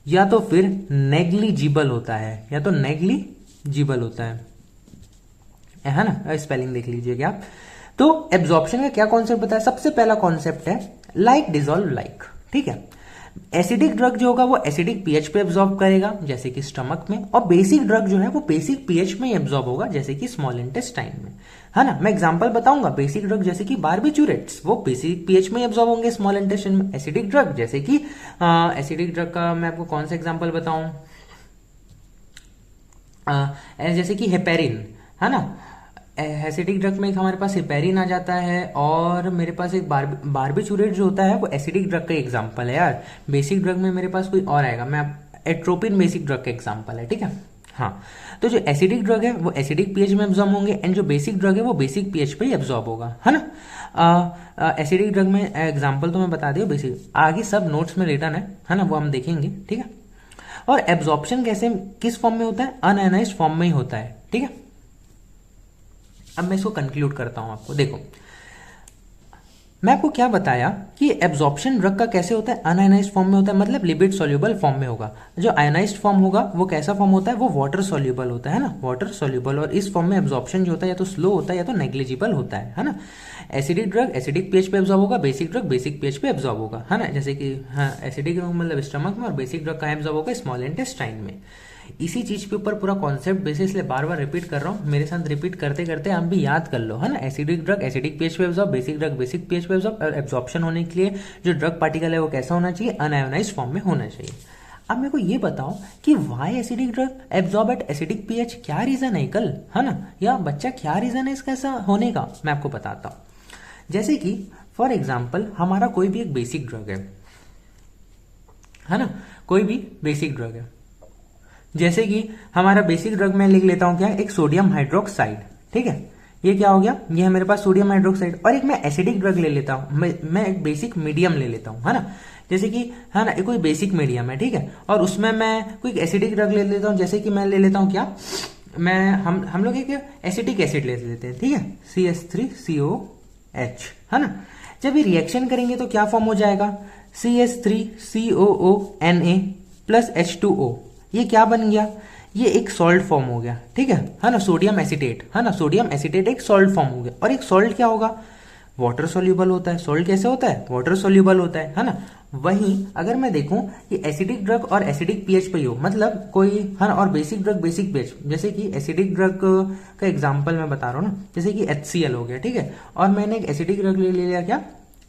या तो फिर नेग्लिजिबल होता है, या तो नेग्लिजिबल होता है ना। स्पेलिंग देख लीजिएगा आप। तो एब्जॉर्प्शन का क्या कॉन्सेप्ट बताया, सबसे पहला कॉन्सेप्ट है लाइक डिसॉल्व लाइक, ठीक है। एसिडिक ड्रग जो होगा वो एसिडिक पीएच पे एब्जॉर्ब करेगा, जैसे कि स्टमक में, और बेसिक ड्रग जो है वो बेसिक पीएच में एब्जॉर्ब होगा, जैसे कि स्मॉल इंटेस्टाइन में, है ना। मैं एग्जांपल बताऊंगा, बेसिक ड्रग जैसे कि बारबिचुरेट्स वो बेसिक पीएच में एब्जॉर्ब होंगे, स्मॉल इंटेस्टाइन में। एसिडिक ड्रग जैसे कि एसिडिक ड्रग का मैं आपको कौन सा एग्जांपल बताऊं, जैसे कि हेपेरिन, है ना। एसिडिक ड्रग में एक हमारे पास हेपेरिन आ जाता है, और मेरे पास एक बारबिचूरेट जो होता है वो एसिडिक ड्रग का एग्जांपल है यार। बेसिक ड्रग में मेरे पास कोई और आएगा, मैं एट्रोपिन बेसिक ड्रग का एग्जांपल है, ठीक है। हाँ, तो जो एसिडिक ड्रग है वो एसिडिक पीएच में एब्जॉर्ब होंगे, एंड जो बेसिक ड्रग है वो बेसिक पीएच पे ही एब्जॉर्ब होगा, है ना। एसिडिक ड्रग में एग्जांपल तो मैं बता दिया, बेसिक आगे सब नोट्स में रिटर्न है ना, वो हम देखेंगे, ठीक है। और एब्जॉर्प्शन कैसे किस फॉर्म में होता है, अनआयनाइज्ड फॉर्म में ही होता है, ठीक है। अब मैं इसको कंक्लूड करता हूं आपको, देखो मैं आपको क्या बताया कि एब्जॉर्प्शन ड्रग का कैसे होता है, अनआयनाइज्ड फॉर्म में होता है, मतलब लिपिड सॉल्युबल फॉर्म में होगा। जो आयनाइज्ड फॉर्म होगा वो कैसा फॉर्म होता है, वो वाटर सॉल्युबल होता है ना, वाटर सॉल्युबल। और इस फॉर्म में एब्जॉर्प्शन जो होता है या तो स्लो होता है या तो नेग्लिजिबल होता है ना। एसिडिक ड्रग एसिडिक पीएच पे एब्जॉर्ब होगा, बेसिक ड्रग बेसिक पीएच पे एब्जॉर्ब होगा, है ना। जैसे कि हाँ, एसिडिक ड्रग मतलब स्टमक में, और बेसिक ड्रग कहाँ एब्जॉर्ब होगा, स्मॉल इंटेस्टाइन में। इसी चीज के ऊपर पूरा कॉन्सेप्ट बेसिस इसलिए बार बार रिपीट कर रहा हूँ, मेरे साथ रिपीट करते करते आप भी याद कर लो, है ना। एसिडिक ड्रग एसिडिक पीएच पे absorb, basic drug basic pH पे एब्जॉर्ब, और एब्जॉर्प्शन होने के लिए जो ड्रग पार्टिकल है वो कैसा होना चाहिए, अनआयोनाइज्ड फॉर्म में होना चाहिए। अब मेरे को ये बताओ कि why acidic drug absorb at acidic pH, क्या रीजन है कल, है ना, या बच्चा क्या रीजन है इसका ऐसा होने का, मैं आपको बताता हूँ। जैसे कि फॉर एग्जाम्पल हमारा कोई भी एक बेसिक ड्रग है ना, कोई भी बेसिक ड्रग है, जैसे कि हमारा बेसिक ड्रग में लिख लेता हूं क्या, एक सोडियम हाइड्रोक्साइड, ठीक है। ये क्या हो गया, ये है मेरे पास सोडियम हाइड्रोक्साइड। और एक मैं एसिडिक ड्रग ले लेता हूं, मैं एक बेसिक मीडियम ले लेता हूं, है ना। जैसे कि है ना, एक कोई बेसिक मीडियम है, ठीक है, और उसमें मैं कोई एसिडिक ड्रग ले लेता हूं, जैसे कि मैं ले लेता हूं क्या, मैं हम लोग एक एसिटिक एसिड ले लेते हैं, ठीक है, CH3COH, है ना। जब ये रिएक्शन करेंगे तो क्या फॉर्म हो जाएगा, CH3COONA प्लस H2O। ये क्या बन गया, ये एक सॉल्ट फॉर्म हो गया, ठीक है ना, सोडियम एसिटेट, है ना, सोडियम एसिटेट एक सॉल्ट फॉर्म हो गया। और एक सॉल्ट क्या होगा, वाटर सोल्यूबल होता है। सॉल्ट कैसे होता है, वाटर सोल्यूबल होता है ना। वहीं अगर मैं देखूं कि एसिडिक ड्रग और एसिडिक पीएच पे हो, मतलब कोई, है ना, और बेसिक ड्रग बेसिक पीएच, जैसे कि एसिडिक ड्रग का एग्जांपल मैं बता रहा हूं ना, जैसे कि HCl हो गया, ठीक है, और मैंने एक एसिडिक ड्रग ले लिया क्या,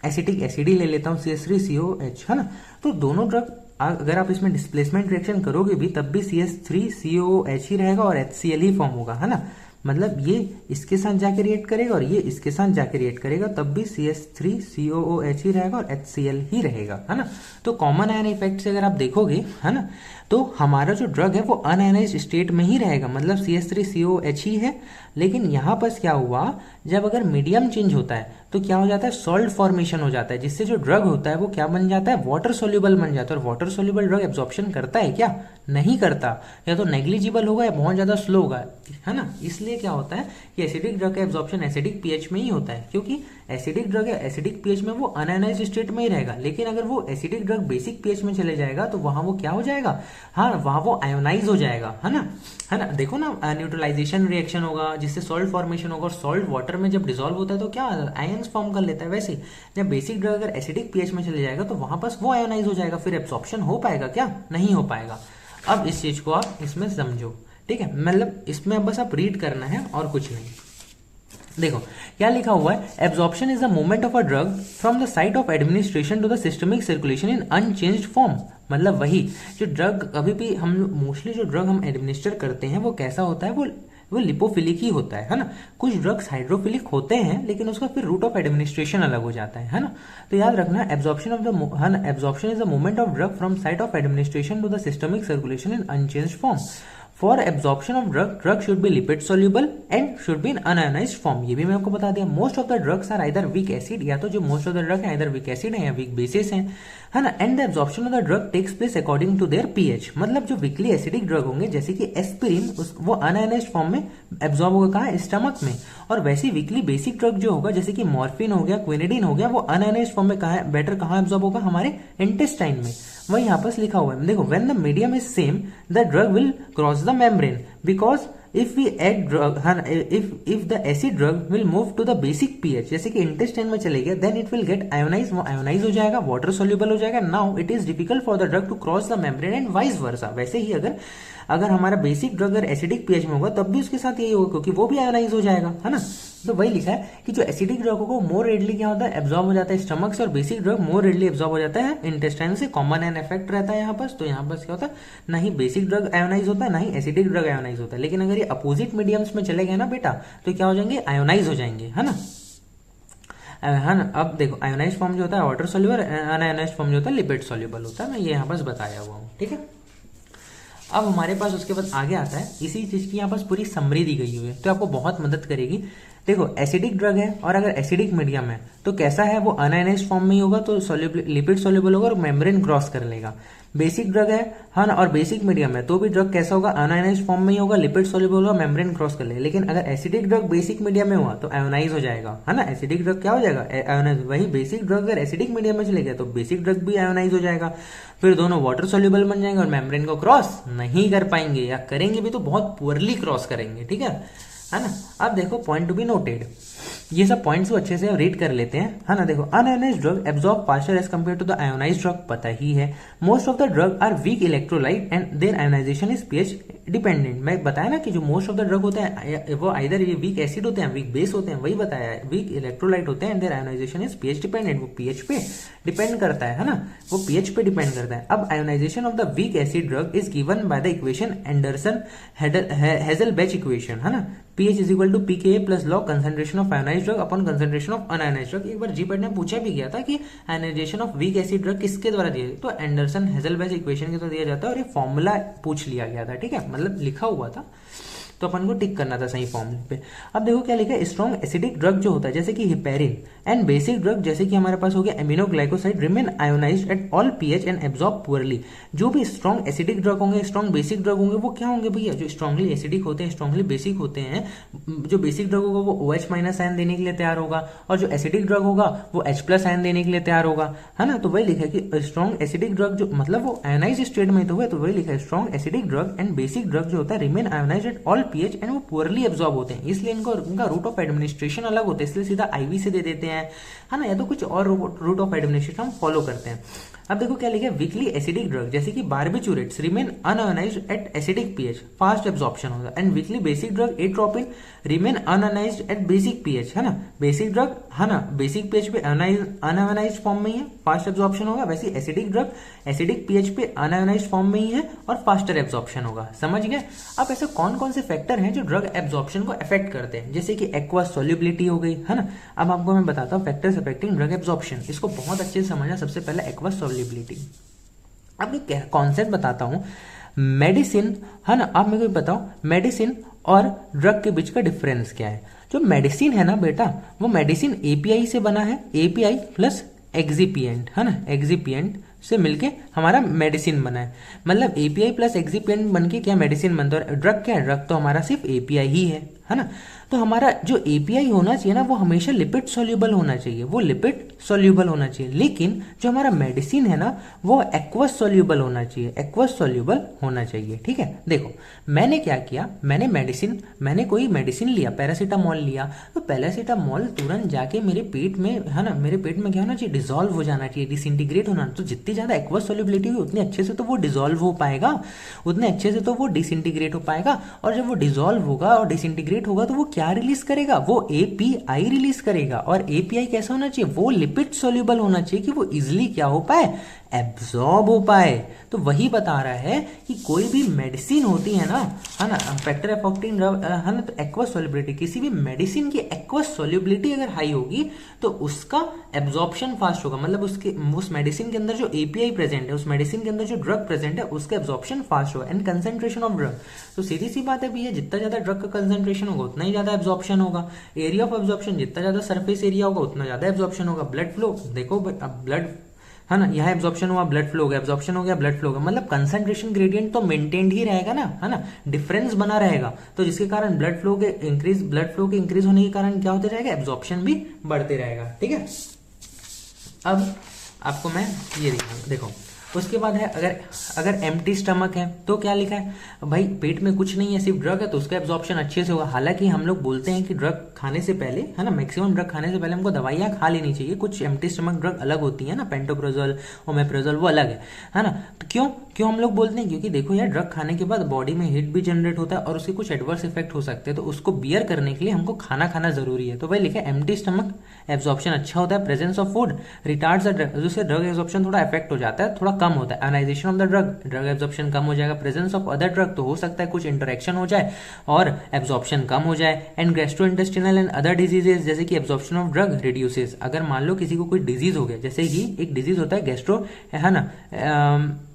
एसिटिक एसिड ही ले लेता हूं, CH3COH, है ना। तो दोनों ड्रग अगर आप इसमें डिस्प्लेसमेंट रिएक्शन करोगे भी तब भी CH3COH ही रहेगा और HCl ही फॉर्म होगा, है ना। मतलब ये इसके साथ जाके रिएक्ट करेगा और ये इसके साथ जाके रिएक्ट करेगा, तब भी CH3COOH ही रहेगा और HCl ही रहेगा, है ना। तो कॉमन आयन इफेक्ट से अगर आप देखोगे, है ना, तो हमारा जो ड्रग है वो अनआयनाइज्ड स्टेट में ही रहेगा, मतलब CH3COH ही है। लेकिन यहां पर क्या हुआ, जब अगर मीडियम चेंज होता है तो क्या हो जाता है, सॉल्ट फॉर्मेशन हो जाता है, जिससे जो ड्रग होता है वो क्या बन जाता है, वाटर सोल्यूबल बन जाता है। और वाटर सोल्यूबल ड्रग एब्जॉर्प्शन करता है क्या, नहीं करता, या तो नेग्लिजिबल होगा या बहुत ज्यादा स्लो होगा, है ना। इसलिए क्या होता है कि एसिडिक ड्रग का एब्जॉर्प्शन एसिडिक पीएच में ही होता है, क्योंकि एसिडिक ड्रग है एसिडिक पीएच में वो अनआयनाइज्ड स्टेट में ही रहेगा। लेकिन अगर वो एसिडिक ड्रग बेसिक पीएच में चले जाएगा तो वहां वो क्या हो जाएगा, हाँ, वहां वो आयोनाइज हो जाएगा, है ना। देखो ना, न्यूट्रलाइजेशन रिएक्शन होगा जिससे सॉल्ट फॉर्मेशन होगा, और सॉल्ट वाटर में जब डिसॉल्व होता है तो क्या आयंस फॉर्म कर लेता है। वैसे जब बेसिक ड्रग अगर एसिडिक पीएच में चले जाएगा तो वहां पर वो आयोनाइज हो जाएगा, फिर एब्सॉर्प्शन हो पाएगा क्या, नहीं हो पाएगा। अब इस चीज को आप इसमें समझो, ठीक है, मतलब इसमें बस आप रीड करना है और कुछ नहीं। देखो क्या लिखा हुआ है, absorption is the movement of a drug from the site of administration to the systemic circulation in unchanged form. मतलब वही जो ड्रग अभी भी हम मोस्टली जो ड्रग हम एडमिनिस्टर करते हैं वो कैसा होता है, वो लिपोफिलिक ही होता है ना। कुछ ड्रग्स हाइड्रोफिलिक होते हैं लेकिन उसका फिर रूट ऑफ एडमिनिस्ट्रेशन अलग हो जाता है ना। तो याद रखना, absorption is the movement of drug from site of administration to the systemic circulation in unchanged form. For absorption of drug should be lipid soluble and should be in unionized form. ये भी मैं आपको बता दिया। Most of the drugs are either weak acid, या तो जो most of the drug है आइदर वीक एसिड है या वीक बेसिस है ना। And the absorption of the drug takes place according to their pH. मतलब जो वीकली एसिडिक ड्रग होंगे जैसे कि एस्पिरिन, वो अनआयनाइज्ड फॉर्म में एब्जॉर्ब होगा, कहाँ, स्टमक में। और वैसे वीकली बेसिक ड्रग जो होगा जैसे कि मॉर्फिन हो गया, क्विनिडीन हो गया, वो अनआयनाइज्ड फॉर्म में कहाँ बेटर कहाँ एब्जॉर्ब होगा, हमारे इंटेस्टाइन में। वही यहाँ पर लिखा हुआ है, देखो, when the medium is same the drug will cross the membrane because if we add drug, if the acid drug will move to the basic pH, जैसे कि इंटेस्टाइन में चले गया, then it will get ionized, वो ionise हो जाएगा, water soluble हो जाएगा। now it is difficult for the drug to cross the membrane and vice versa। वैसे ही अगर हमारा बेसिक ड्रग अगर एसिडिक पीएच में होगा तब भी उसके साथ यही होगा, क्योंकि वो भी आयोनाइज हो जाएगा, है ना। तो वही लिखा है कि जो एसिडिक ड्रग होगा वो मोर रेडली क्या होता है, एब्जॉर्ब हो जाता है स्टमक से, और basic drug more readily absorb हो जाता है इंटेस्टाइन से। कॉमन एन इफेक्ट रहता है यहाँ पर। तो यहाँ पर क्या होता है, ना ही बेसिक ड्रग आयोनाइज होता है ना ही एसिडिक ड्रग आयोनाइज होता है। लेकिन अगर ये अपोजिट मीडियम्स में चले गए ना बेटा, तो क्या हो जाएंगे, आयोनाइज हो जाएंगे, है ना। हाँ ना। अब देखो आयोनाइज फॉर्म जो होता है वाटर सोल्यूबल, अनआयोनाइज फॉर्म जो होता है लिपिड सोल्यूबल होता है। मैं ये यहाँ पर बताया हुआ हूँ, ठीक है। अब हमारे पास उसके बाद आगे आता है, इसी चीज की यहाँ पास पूरी समरी दी गई हुई है, तो आपको बहुत मदद करेगी। देखो एसिडिक ड्रग है और अगर एसिडिक मीडियम है तो कैसा है, वो अनआयोनाइज्ड फॉर्म में ही होगा, तो लिपिड सोल्यूबल होगा और मेम्ब्रेन क्रॉस कर लेगा। बेसिक ड्रग है, हाँ ना, और बेसिक मीडियम है तो भी ड्रग कैसा होगा, अनआयोनाइज्ड फॉर्म में ही होगा, लिपिड सोल्यूबल होगा, मेम्ब्रेन क्रॉस कर लेगा। लेकिन अगर एसिडिक ड्रग बेसिक मीडियम में हुआ तो आयोनाइज हो जाएगा, है ना। एसिडिक ड्रग क्या हो जाएगा, आयोनाइज। वही बेसिक ड्रग अगर एसिडिक मीडियम में चले गया तो बेसिक ड्रग भी आयोनाइज हो जाएगा। फिर दोनों वाटर सोल्यूबल बन जाएंगे और मेम्ब्रेन को क्रॉस नहीं कर पाएंगे, या करेंगे भी तो बहुत पुअरली क्रॉस करेंगे, ठीक है ना। अब देखो पॉइंट टू बी नोटेड, ये सब पॉइंट्स को अच्छे से रीड कर लेते हैं, है ना। देखो unionized drug absorb faster as compare to the ionized drug, पता ही है। Most of the drug are weak electrolyte and their ionization is pH dependent. मैं बताया ना कि जो मोस्ट ऑफ द ड्रग होते हैं वो आइदर ये वीक एसिड होते हैं, वीक बेस होते हैं, वही बताया है। वीक इलेक्ट्रोलाइट होते हैं and their ionization is pH dependent, वो पीएच पे डिपेंड करता है ना, वो पीएच पे डिपेंड करता है। अब ionization of the weak acid drug is given by the equation Henderson Hasselbalch equation, है ना। pH is equal to pKa plus log concentration of ionized drug upon concentration of unionized drug. एक बार GPAT ने पूछा भी गया था कि ionization of weak acid drug किसके द्वारा दिया जाए, तो एंडरसन हेजलबैच इक्वेशन के द्वारा दिया जाता है, और ये फॉर्मूला पूछ लिया गया था, ठीक है, मतलब लिखा हुआ था, तो अपन को टिक करना था सही फॉर्मूले पे। अब देखो क्या लिखा है, स्ट्रॉन्ग एसिडिक ड्रग जो होता है जैसे कि हिपेरिन एंड बेसिक ड्रग जैसे कि हमारे पास हो गया aminoglycoside remain ionised at all pH and absorb poorly. जो भी स्ट्रॉन्ग एसिडिक ड्रग होंगे, स्ट्रॉन्ग बेसिक ड्रग होंगे, वो क्या होंगे भैया, जो स्ट्रॉन्गली एसिडिक होते हैं, स्ट्रॉन्गली बेसिक होते हैं। जो बेसिक ड्रग होगा वो OH माइनस आयन देने के लिए तैयार होगा, और जो एसिडिक ड्रग होगा वो H प्लस आयन देने के लिए तैयार होगा, है ना। तो वही लिखा है कि स्ट्रॉन्ग एसिडिक ड्रग जो मतलब वो आयोनाइज स्टेट में तो हुए, तो वही लिखा है strong acidic drug and basic drug जो होता है remain ionised at all pH and वो पुअरली एब्जॉर्ब होते हैं, इसलिए इनका रूट ऑफ एडमिनिस्ट्रेशन अलग होता है, इसलिए सीधा IV से दे देते हैं, है ना, या तो कुछ और रूट ऑफ एडमिनिस्ट्रेशन हम फॉलो करते हैं। अब देखो क्या लिखा है, वीकली एसिडिक ड्रग जैसे कि barbiturates remain unionized at acidic pH, fast absorption होता है। And weakly basic drug atropine remain unionized at basic pH, है ना। बेसिक ड्रग, है ना, बेसिक पीएच पे अनआयोनाइज्ड फॉर्म में ही है, फास्ट एब्जॉर्प्शन होगा। वैसे एसिडिक ड्रग एसिडिक पीएच पे अनआयोनाइज्ड फॉर्म में ही है और फास्टर एब्जॉर्प्शन होगा, समझ गए। अब ऐसे कौन कौन से फैक्टर हैं जो ड्रग एब्जॉर्प्शन को अफेक्ट करते हैं, जैसे कि एक्वा सोल्युबिलिटी हो गई, है ना। अब आपको मैं बताता हूँ फैक्टर्स अफेक्टिंग ड्रग एब्जॉर्प्शन, इसको बहुत अच्छे से समझना। सबसे पहले एक्वा सोल्युबिलिटी, अब कॉन्सेप्ट बताता हूँ। मेडिसिन, है ना, आप मेरे को बताओ मेडिसिन और ड्रग के बीच का डिफरेंस क्या है। जो मेडिसिन है ना बेटा, वो मेडिसिन API से बना है, API प्लस एक्सिपिएंट, है ना, एक्सिपिएंट से मिलके हमारा मेडिसिन बना है। मतलब API प्लस एक्सिपिएंट बनके क्या मेडिसिन बनता है। ड्रग क्या है, ड्रग तो हमारा सिर्फ API ही है ना। तो हमारा जो API होना चाहिए ना, वो हमेशा लिपिड सोल्यूबल होना चाहिए, वो लिपिड सोल्यूबल होना चाहिए। लेकिन जो हमारा मेडिसिन है ना, वो एक्वस सोल्यूबल होना चाहिए, एक्वस सोल्यूबल होना चाहिए, ठीक है। देखो मैंने क्या किया, मैंने कोई मेडिसिन लिया, पैरासीटामोल लिया, तो पैरासीटामोल तुरंत जाके मेरे पेट में, है ना, मेरे पेट में क्या होना चाहिए, डिसॉल्व हो जाना चाहिए, डिसइंटीग्रेट होना। तो जितनी ज्यादा एक्वस सोल्यूबिलिटी हुई उतने अच्छे से तो वो डिसॉल्व हो पाएगा, उतने अच्छे से तो वो डिसइंटीग्रेट हो पाएगा। और जब वो डिसॉल्व होगा और डिसइंटीग्रेट होगा तो वो क्या रिलीज करेगा, वो API रिलीज करेगा। और API कैसा होना चाहिए, वो लिपिड सोल्यूबल होना चाहिए कि वो इजिली क्या हो पाए, एब्जॉर्ब हो पाए। तो वही बता रहा है कि कोई भी मेडिसिन होती है ना, फैक्टर अफेक्टिंग ड्रग, है ना, तो एक्वस सोल्युबिलिटी, किसी भी मेडिसिन की एक्वस सोल्युबिलिटी अगर हाई होगी तो उसका एब्जॉर्प्शन फास्ट होगा। मतलब उस मेडिसिन के अंदर जो API प्रेजेंट है, उस मेडिसिन के अंदर जो ड्रग प्रेजेंट है, उसका एब्जॉर्प्शन फास्ट होगा। एंड कंसेंट्रेशन ऑफ ड्रग, तो सीधी सी बात है भैया, जितना ज्यादा ड्रग का कंसेंट्रेशन होगा उतना ही ज्यादा एब्जॉर्प्शन होगा। एरिया ऑफ एब्जॉर्प्शन, जितना ज्यादा सरफेस एरिया होगा उतना ज्यादा एब्जॉर्प्शन होगा। ब्लड फ्लो, देखो अब ब्लड, है ना, यहाँ एब्जॉर्प्शन हुआ, ब्लड फ्लो हो गया, एब्जॉर्प्शन हो गया, ब्लड फ्लो हो गया, मतलब कंसंट्रेशन ग्रेडियंट तो मेंटेन्ड ही रहेगा ना, है ना, डिफरेंस बना रहेगा। तो जिसके कारण ब्लड फ्लो के इंक्रीज होने के कारण क्या होते रहेगा, एब्जॉर्प्शन भी बढ़ते रहेगा, ठीक है। अब आपको मैं ये देखो उसके बाद है, अगर एम्प्टी स्टमक है तो क्या लिखा है भाई, पेट में कुछ नहीं है, सिर्फ ड्रग है, तो उसका एब्जॉर्प्शन अच्छे से होगा। हालांकि हम लोग बोलते हैं कि ड्रग खाने से पहले, है ना, मैक्सिमम ड्रग खाने से पहले हमको दवाइयाँ खा लेनी चाहिए। कुछ एम्प्टी स्टमक ड्रग अलग होती है ना, पेंटोप्रोजोल, ओमेप्रोजोल, वो अलग है ना। तो क्यों, क्यों हम लोग बोलते हैं? क्योंकि देखो यार, ड्रग खाने के बाद बॉडी में हीट भी जनरेट होता है और उसके कुछ एडवर्स इफेक्ट हो सकते हैं, तो उसको बियर करने के लिए हमको खाना खाना जरूरी है। तो वही लिखा है, एम्प्टी स्टमक एब्जॉर्प्शन अच्छा होता है, presence of food retards the drug, जिससे ड्रग एब्जॉर्प्शन थोड़ा इफेक्ट हो जाता है, थोड़ा कम होता है। अनाइजेशन ऑफ द ड्रग एब्जॉर्प्शन कम हो जाएगा। प्रेजेंस ऑफ अदर ड्रग, तो हो सकता है कुछ इंटरेक्शन हो जाए और एब्जॉर्प्शन कम हो जाए। And gastrointestinal and other diseases, जैसे कि एब्जॉर्प्शन ऑफ ड्रग रिड्यूसेस। अगर मान लो किसी को कोई डिजीज हो गया, जैसे कि एक डिजीज होता है गैस्ट्रो, है ना,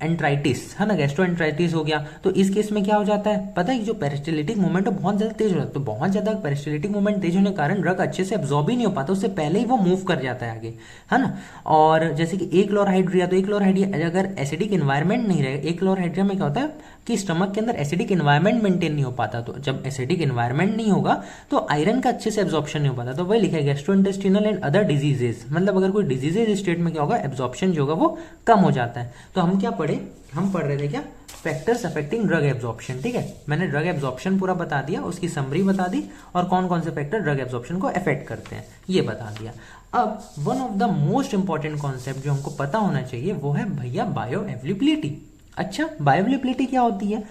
एंट्राइटिस, है ना, गैस्ट्रो एंट्राइटिस हो गया, तो इस केस में क्या हो जाता है पता है? कि जो पेरिस्टाल्टिक मूवमेंट है बहुत ज्यादा तेज हो जाता है, तो बहुत ज्यादा पेरिस्टाल्टिक मूवमेंट तेज होने के कारण ड्रग अच्छे से एब्जॉर्ब ही नहीं हो पाता, उससे पहले ही वो मूव कर जाता है आगे, है ना। और जैसे कि एक क्लोरहाइड्रिया, तो एक क्लोरहाइड्रिया अगर एसिडिक एनवायरमेंट नहीं रहे, एक क्लोरहाइड्रिया में क्या होता है कि स्टमक के अंदर एसिडिक एनवायरमेंट मेंटेन नहीं हो पाता, तो जब एसिडिक एनवायरमेंट नहीं होगा तो आयरन का अच्छे से एब्जॉर्प्शन नहीं हो पाता। तो वही लिखा है गैस्ट्रोइंटेस्टिनल एंड अदर डिजीजेस, मतलब अगर कोई डिजीजेज स्टेट में क्या होगा, एब्जॉर्प्शन जो होगा वो कम हो जाता है। तो हम क्या पढ़े? हम पढ़ रहे थे क्या? Factors affecting drug absorption. ठीक है, मैंने ड्रग एब्जॉर्प्शन पूरा बता दिया, उसकी समरी बता दी और कौन कौन से फैक्टर ड्रग एब्जॉर्प्शन को अफेक्ट करते हैं ये बता दिया। अब one of the most important concept जो हमको पता होना चाहिए वो है भैया बायो अवेलेबिलिटी। अच्छा, बायो अवेलेबिलिटी क्या होती है?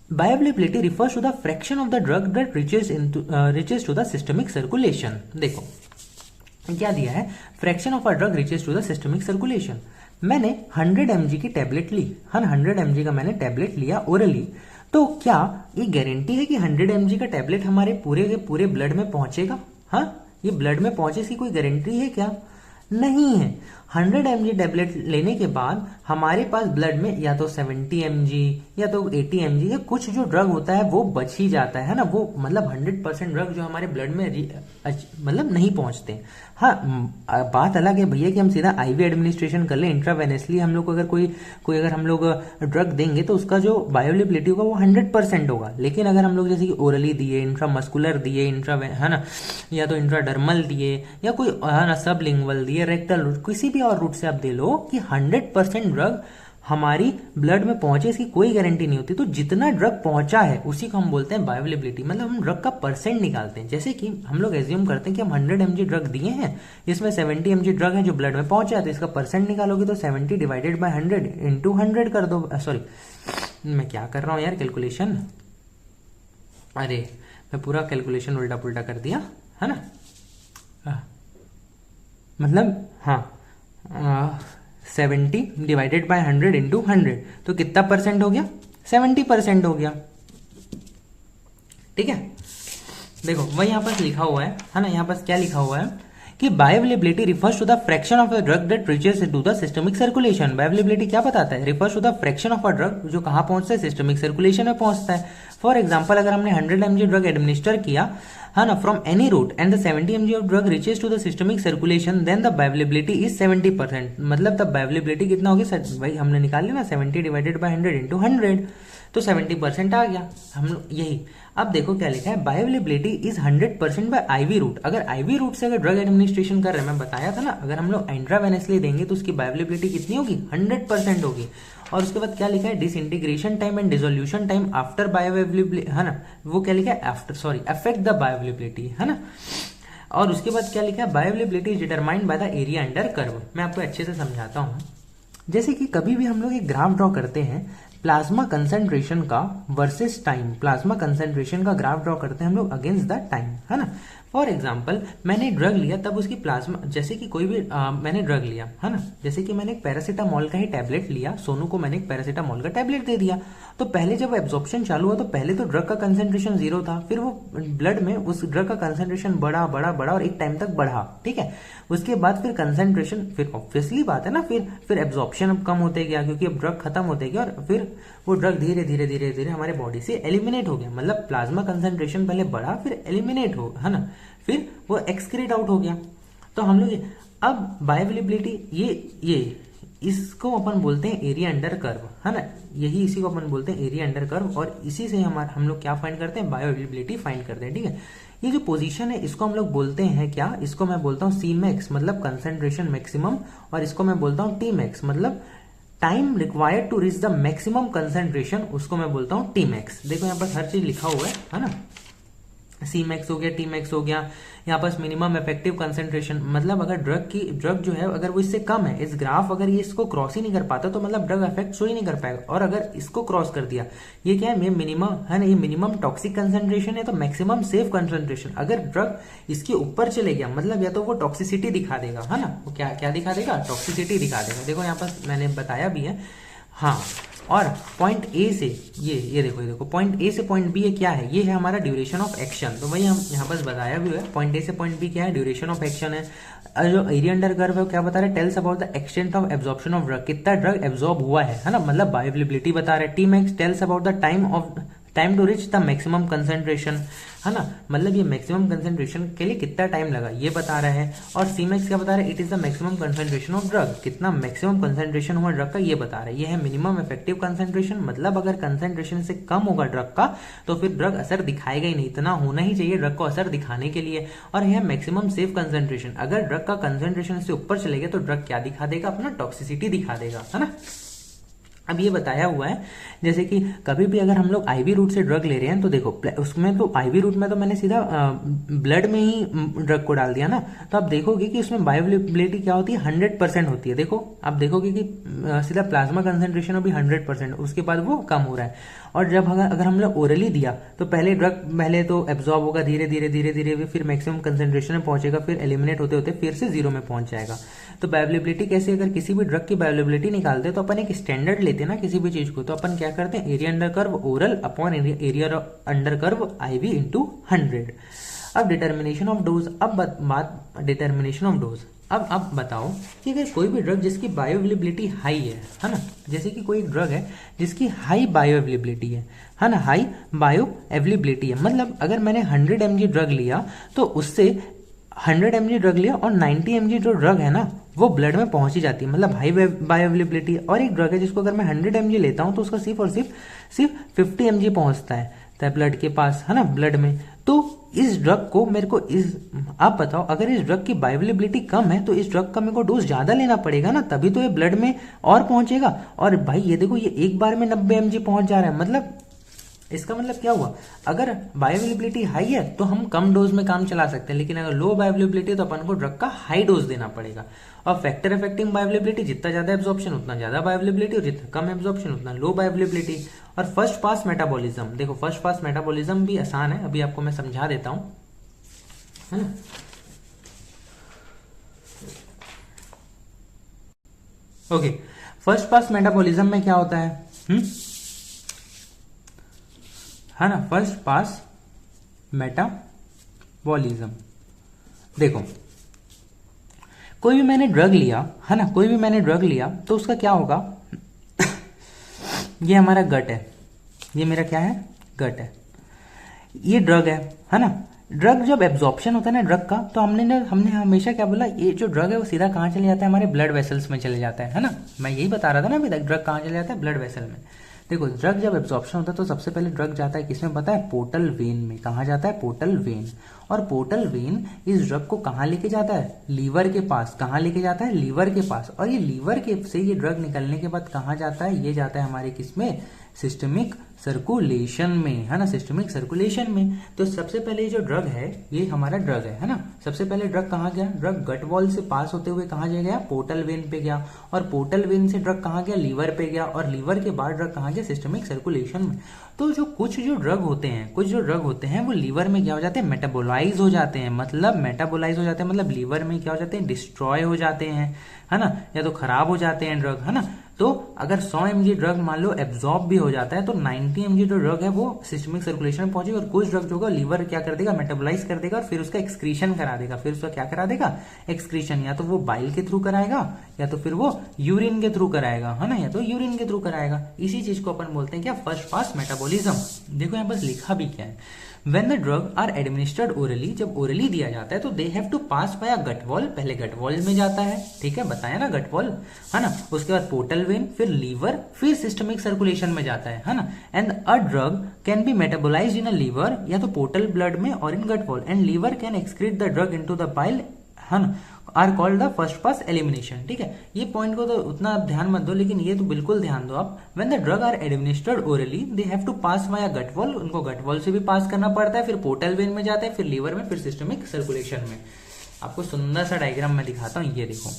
Bioavailability refers to the fraction of the drug that reaches to the systemic circulation. देखो क्या दिया है, fraction of a drug reaches to the systemic circulation. मैंने 100 mg की टेबलेट ली, हाँ 100 mg का मैंने टेबलेट लिया ओरली, तो क्या ये गारंटी है कि 100 mg का टेबलेट हमारे पूरे के पूरे ब्लड में पहुंचेगा? हाँ, ये ब्लड में पहुंचे इसकी कोई गारंटी है क्या? नहीं है। 100 mg टेबलेट लेने के बाद हमारे पास ब्लड में या तो 70 mg या तो 80 mg या कुछ जो ड्रग होता है वो बच ही जाता है ना, वो मतलब 100% ड्रग जो हमारे ब्लड में मतलब नहीं पहुंचते। हाँ, बात अलग है भैया कि हम सीधा आईवी एडमिनिस्ट्रेशन कर ले, इंट्रावेनसली हम लोग अगर अगर हम लोग ड्रग देंगे तो उसका जो बायोअवेलेबिलिटी होगा वो 100% होगा। लेकिन अगर हम लोग जैसे कि ओरली दिए, इंट्रामस्कुलर दिए, है ना, या तो इंट्राडर्मल दिए या कोई है ना सबलिंगुअल दिए, रेक्टल रूट, किसी भी और रूट से आप दे लो कि 100% ड्रग हमारी ब्लड में पहुंचे इसकी कोई गारंटी नहीं होती। तो जितना ड्रग पहुंचा है उसी को हम बोलते हैं बायोअवेलेबिलिटी, मतलब हम ड्रग का परसेंट निकालते हैं। जैसे कि हम लोग एज्यूम करते हैं कि हम 100 mg ड्रग दिए हैं, इसमें 70 mg ड्रग है जो ब्लड में पहुंचा है, तो इसका परसेंट निकालोगे तो 70 डिवाइडेड बाय 100 इंटू 100 कर दो। सॉरी, मैं क्या कर रहा हूं यार, कैलकुलेशन, अरे मैं पूरा कैलकुलेशन उल्टा पुल्टा कर दिया, है ना। मतलब हाँ 70 डिवाइडेड बाय 100 इंटू 100, तो कितना परसेंट हो गया? 70% हो गया। ठीक है, देखो वही यहाँ पर लिखा हुआ है ना, यहाँ पर क्या लिखा हुआ है कि bioavailability refers to the fraction of a drug that reaches to the systemic circulation. Bioavailability क्या बताता है? Refers to the fraction of a drug जो कहाँ पहुंचता है, सिस्टमिक सर्कुलेशन में पहुंचता है। फॉर एग्जाम्पल, अगर हमने 100 mg ड्रग एडमिनिस्टर किया, है ना, from any route and the 70 mg of drug reaches to the systemic circulation, then the bioavailability is 70%। मतलब द बायोअवेलेबिलिटी कितना हो गया? भाई हमने निकाल लिया ना, 70 डिवाइडेड बाय 100 इंटू 100, तो 70% आ गया हम लोग यही। अब देखो क्या लिखा है, bioavailability is 100% bye IV route. अगर आईवी रूट से अगर ड्रग एडमिनिस्ट्रेशन कर रहे हैं, मैं बताया था ना, अगर हम लोग इंट्रावेनसली देंगे तो उसकी बायोअवेलेबिलिटी कितनी होगी? 100% होगी। और उसके बाद क्या लिखा है, disintegration time and dissolution time after bioavailability, है ना, वो क्या लिखा है, after, sorry, affect the bioavailability, है ना। और उसके बाद क्या लिखा है, bioavailability is determined by the area under curve. मैं आपको अच्छे से समझाता हूँ। जैसे कि कभी भी हम लोग एक ग्राफ ड्रॉ करते हैं प्लाज्मा कंसंट्रेशन का वर्सेस टाइम, प्लाज्मा कंसंट्रेशन का ग्राफ ड्रॉ करते हैं हम लोग अगेंस्ट द टाइम, है ना। फॉर एग्जाम्पल, मैंने ड्रग लिया तब उसकी प्लाज्मा, जैसे कि कोई भी मैंने ड्रग लिया, है ना, जैसे कि मैंने एक पैरासीटामोल का ही टैबलेट लिया, सोनू को मैंने एक पैरासीटामोल का टैबलेट दे दिया, तो पहले जब एब्जॉर्प्शन चालू हुआ तो पहले तो ड्रग का कंसंट्रेशन 0 था, फिर वो ब्लड में उस ड्रग का कंसंट्रेशन बढ़ा बढ़ा बढ़ा और एक टाइम तक बढ़ा, ठीक है। उसके बाद फिर कंसंट्रेशन, फिर ऑब्वियसली बात है ना, फिर एब्जॉर्प्शन अब कम होते गया क्योंकि अब ड्रग खत्म होते गया और फिर वो ड्रग धीरे धीरे धीरे धीरे हमारे बॉडी से एलिमिनेट हो गया। मतलब प्लाज्मा कंसंट्रेशन पहले बढ़ा फिर एलिमिनेट हो, है ना, फिर वो एक्सक्रीट आउट हो गया। तो हम लोग अब बायोअवेलेबिलिटी ये इसको अपन बोलते हैं एरिया अंडर कर्व, है ना, यही इसी को अपन बोलते हैं एरिया अंडर कर्व, और इसी से हम लोग क्या फाइंड करते हैं, बायोअवेलेबिलिटी फाइंड करते हैं, ठीक है। ये जो पोजीशन है इसको हम लोग बोलते हैं क्या, इसको मैं बोलता हूँ सी मैक्स मतलब कंसंट्रेशन मैक्सिमम, और इसको मैं बोलता हूँ टी मैक्स मतलब time required to reach the maximum concentration, उसको मैं बोलता हूँ टी मैक्स। देखो यहाँ पर हर चीज लिखा हुआ है ना, सी मैक्स हो गया, टी मैक्स हो गया, यहाँ पास मिनिमम इफेक्टिव कंसेंट्रेशन, मतलब अगर ड्रग जो है अगर वो इससे कम है, इस ग्राफ अगर ये इसको क्रॉस ही नहीं कर पाता तो मतलब ड्रग इफेक्ट शो ही नहीं कर पाएगा। और अगर इसको क्रॉस कर दिया, ये क्या है, ये मिनिमम है ना, ये मिनिमम टॉक्सिक कंसेंट्रेशन है, तो मैक्सिमम सेफ कंसेंट्रेशन, अगर ड्रग इसके ऊपर चले गया मतलब या तो वो टॉक्सिसिटी दिखा देगा, है ना, वो क्या क्या दिखा देगा, टॉक्सिसिटी दिखा देगा। देखो यहाँ पास मैंने बताया भी है। हाँ, और पॉइंट ए से ये देखो पॉइंट ए से पॉइंट बी क्या है, ये है हमारा ड्यूरेशन ऑफ एक्शन। तो वही हम यहाँ पर बताया भी है, पॉइंट ए से पॉइंट बी क्या है, ड्यूरेशन ऑफ एक्शन है। और जो एरिया अंडर कर्व है वो क्या बता रहा है, tells about the extent of absorption of drug, कितना ड्रग एब्जॉर्ब हुआ है ना, मतलब बायोअवेलेबिलिटी बता रहा है। T max tells about the time to reach the maximum concentration, है ना, मतलब ये मैक्सिमम कंसेंट्रेशन के लिए कितना टाइम लगा ये बता रहा है। और सी मैक्स क्या बता रहा है, it is the maximum concentration of drug, कितना मैक्सिमम कंसेंट्रेशन हुआ ड्रग का ये बता रहा है। ये है मिनिमम इफेक्टिव कंसेंट्रेशन, मतलब अगर कंसेंट्रेशन से कम होगा ड्रग का तो फिर ड्रग असर दिखाएगा ही नहीं, इतना होना ही चाहिए ड्रग को असर दिखाने के लिए। और यह मैक्सिमम सेफ कंसेंट्रेशन, अगर ड्रग का कंसेंट्रेशन से ऊपर चलेगा तो ड्रग क्या दिखा देगा, अपना टॉक्सिसिटी दिखा देगा, है ना। अब ये बताया हुआ है, जैसे कि कभी भी अगर हम लोग आईवी रूट से ड्रग ले रहे हैं तो देखो उसमें तो आईवी रूट में तो मैंने सीधा ब्लड में ही ड्रग को डाल दिया ना, तो आप देखोगे कि उसमें बायोअवेलेबिलिटी क्या होती है, 100% होती है। देखो आप देखोगे कि सीधा प्लाज्मा कंसेंट्रेशन भी 100%, उसके बाद वो कम हो रहा है। और जब अगर हम लोग ओरली दिया तो पहले तो एब्जॉर्ब होगा, धीरे धीरे फिर मैक्सिमम कंसेंट्रेशन में पहुंचेगा, फिर एलिमिनेट होते होते फिर से 0 में पहुंच जाएगा। तो बायोअवेलेबिलिटी कैसे, अगर किसी भी ड्रग की बायोअवेलेबिलिटी निकालते हैं तो अपन एक स्टैंडर्ड लेते हैं ना किसी भी चीज को, तो अपन क्या करते हैं, area under curve oral upon area under curve IV into 100। अब डिटर्मिनेशन ऑफ डोज, अब बात डिटर्मिनेशन ऑफ डोज। अब बताओ कि अगर कोई भी ड्रग जिसकी बायोअवेलेबिलिटी हाई है ना, जैसे कि कोई ड्रग है जिसकी हाई बायोअवेलेबिलिटी है ना, हाई बायोअवेलेबिलिटी है, मतलब अगर मैंने 100 mg ड्रग लिया तो उससे 100 mg ड्रग लिया और 90 mg जो ड्रग है ना वो ब्लड में पहुंच ही जाती है, मतलब हाई बायोअवेलेबिलिटी। और एक ड्रग है जिसको अगर मैं 100 mg लेता हूं तो उसका सिर्फ और सिर्फ 50 mg पहुंचता है ब्लड के पास, है ना, ब्लड में। तो इस ड्रग को मेरे को आप बताओ, अगर इस ड्रग की बायोअवेलेबिलिटी कम है तो इस ड्रग का मेरे को डोज ज्यादा लेना पड़ेगा ना, तभी तो ये ब्लड में और पहुंचेगा। और भाई ये देखो ये एक बार में 90 mg पहुंच जा रहा है, मतलब इसका मतलब क्या हुआ, अगर बायोअवेलेबिलिटी हाई है तो हम कम डोज में काम चला सकते हैं, लेकिन अगर लो बायोअवेलेबिलिटी तो अपन को ड्रग का हाई डोज देना पड़ेगा। और फैक्टर इफेक्टिंग बायोअवेलेबिलिटी, जितना ज्यादा एब्जॉर्प्शन उतना ज्यादा बायोअवेलेबिलिटी, और जितना कम एब्जॉर्प्शन उतना लो बायोअवेलेबिलिटी। और फर्स्ट पास मेटाबॉलिज्म, देखो फर्स्ट पास मेटाबॉलिज्म भी आसान है, अभी आपको मैं समझा देता हूं, है ना। ओके, फर्स्ट पास मेटाबॉलिज्म में क्या होता है ना, फर्स्ट पास मेटाबॉलिज्म। देखो कोई भी मैंने ड्रग लिया, है ना, कोई भी मैंने ड्रग लिया तो उसका क्या होगा ये हमारा गट है, ये मेरा क्या है, गट है, ये ड्रग है ना। ड्रग जब एब्जॉर्प्शन होता है ना ड्रग का, तो हमने हमेशा क्या बोला, ये जो ड्रग है वो सीधा कहाँ चले जाता है, हमारे ब्लड वेसल्स में चले जाता है ना। मैं यही बता रहा था ना अभी तक, ड्रग कहाँ चले जाता है, ब्लड वेसल में। देखो ड्रग जब एब्जॉर्प्शन होता है तो सबसे पहले ड्रग जाता है किसमें पता है, पोर्टल वेन में। कहाँ जाता है, पोर्टल वेन। और पोर्टल वेन इस ड्रग को कहाँ लेके जाता है, लीवर के पास। कहाँ लेके जाता है, लीवर के पास। और ये लीवर के से ये ड्रग निकलने के बाद कहाँ जाता है, ये जाता है हमारे किसमें, सिस्टमिक सर्कुलेशन में, है ना, सिस्टमिक सर्कुलेशन में। तो सबसे पहले ये जो ड्रग है ये हमारा ड्रग है ना। सबसे पहले ड्रग कहाँ गया, ड्रग गट वॉल से पास होते हुए कहाँ गया, पोर्टल वेन पे गया। और पोर्टल वेन से ड्रग कहाँ गया, लीवर पे गया। और लीवर के बाद ड्रग कहाँ गया, सिस्टमिक सर्कुलेशन में। तो कुछ जो ड्रग होते हैं वो लीवर में क्या हो जाते हैं, मेटाबोलाइज हो जाते हैं। मतलब मेटाबोलाइज हो जाते हैं मतलब लीवर में क्या हो जाते हैं, डिस्ट्रॉय हो जाते हैं, है ना, या तो खराब हो जाते हैं ड्रग, है ना। तो अगर 100 mg ड्रग मान लो एब्जॉर्ब भी हो जाता है तो 90 mg जो ड्रग है वो सिस्टमिक सर्कुलेशन में पहुंचेगा। और कुछ ड्रग जो होगा लीवर क्या कर देगा, मेटाबोलाइज कर देगा और फिर उसका एक्सक्रीशन करा देगा। फिर उसका क्या करा देगा, एक्सक्रीशन। या तो वो बाइल के थ्रू कराएगा या तो फिर वो यूरिन के थ्रू कराएगा, है ना, या तो यूरिन के थ्रू कराएगा। इसी चीज को अपन बोलते हैं क्या, फर्स्ट पास मेटाबॉलिज्म। देखो यहाँ बस लिखा भी क्या है, When the drug are administered orally, जब ओरली दिया जाता है तो they have to pass by gut wall. पहले गट वॉल में जाता है, ठीक है, बताया ना, गट वॉल, है ना। उसके बाद पोर्टल वेन, फिर लीवर, फिर सिस्टमिक सर्कुलेशन में जाता है ना। And a drug can be metabolized in a liver या तो पोर्टल ब्लड में और in gut wall. And liver can excrete the drug into the bile, है ना। Are called the first pass elimination. ठीक है, ये पॉइंट को तो उतना आप ध्यान मत दो, लेकिन ये तो बिल्कुल ध्यान दो आप। When the drug are administered orally they have to pass via gut wall, उनको गट वॉल से भी पास करना पड़ता है, फिर पोर्टल वेन में जाता है, फिर लीवर में, फिर सिस्टमिक सर्कुलेशन में। आपको सुंदर सा डायग्राम मैं दिखाता हूँ, ये देखो,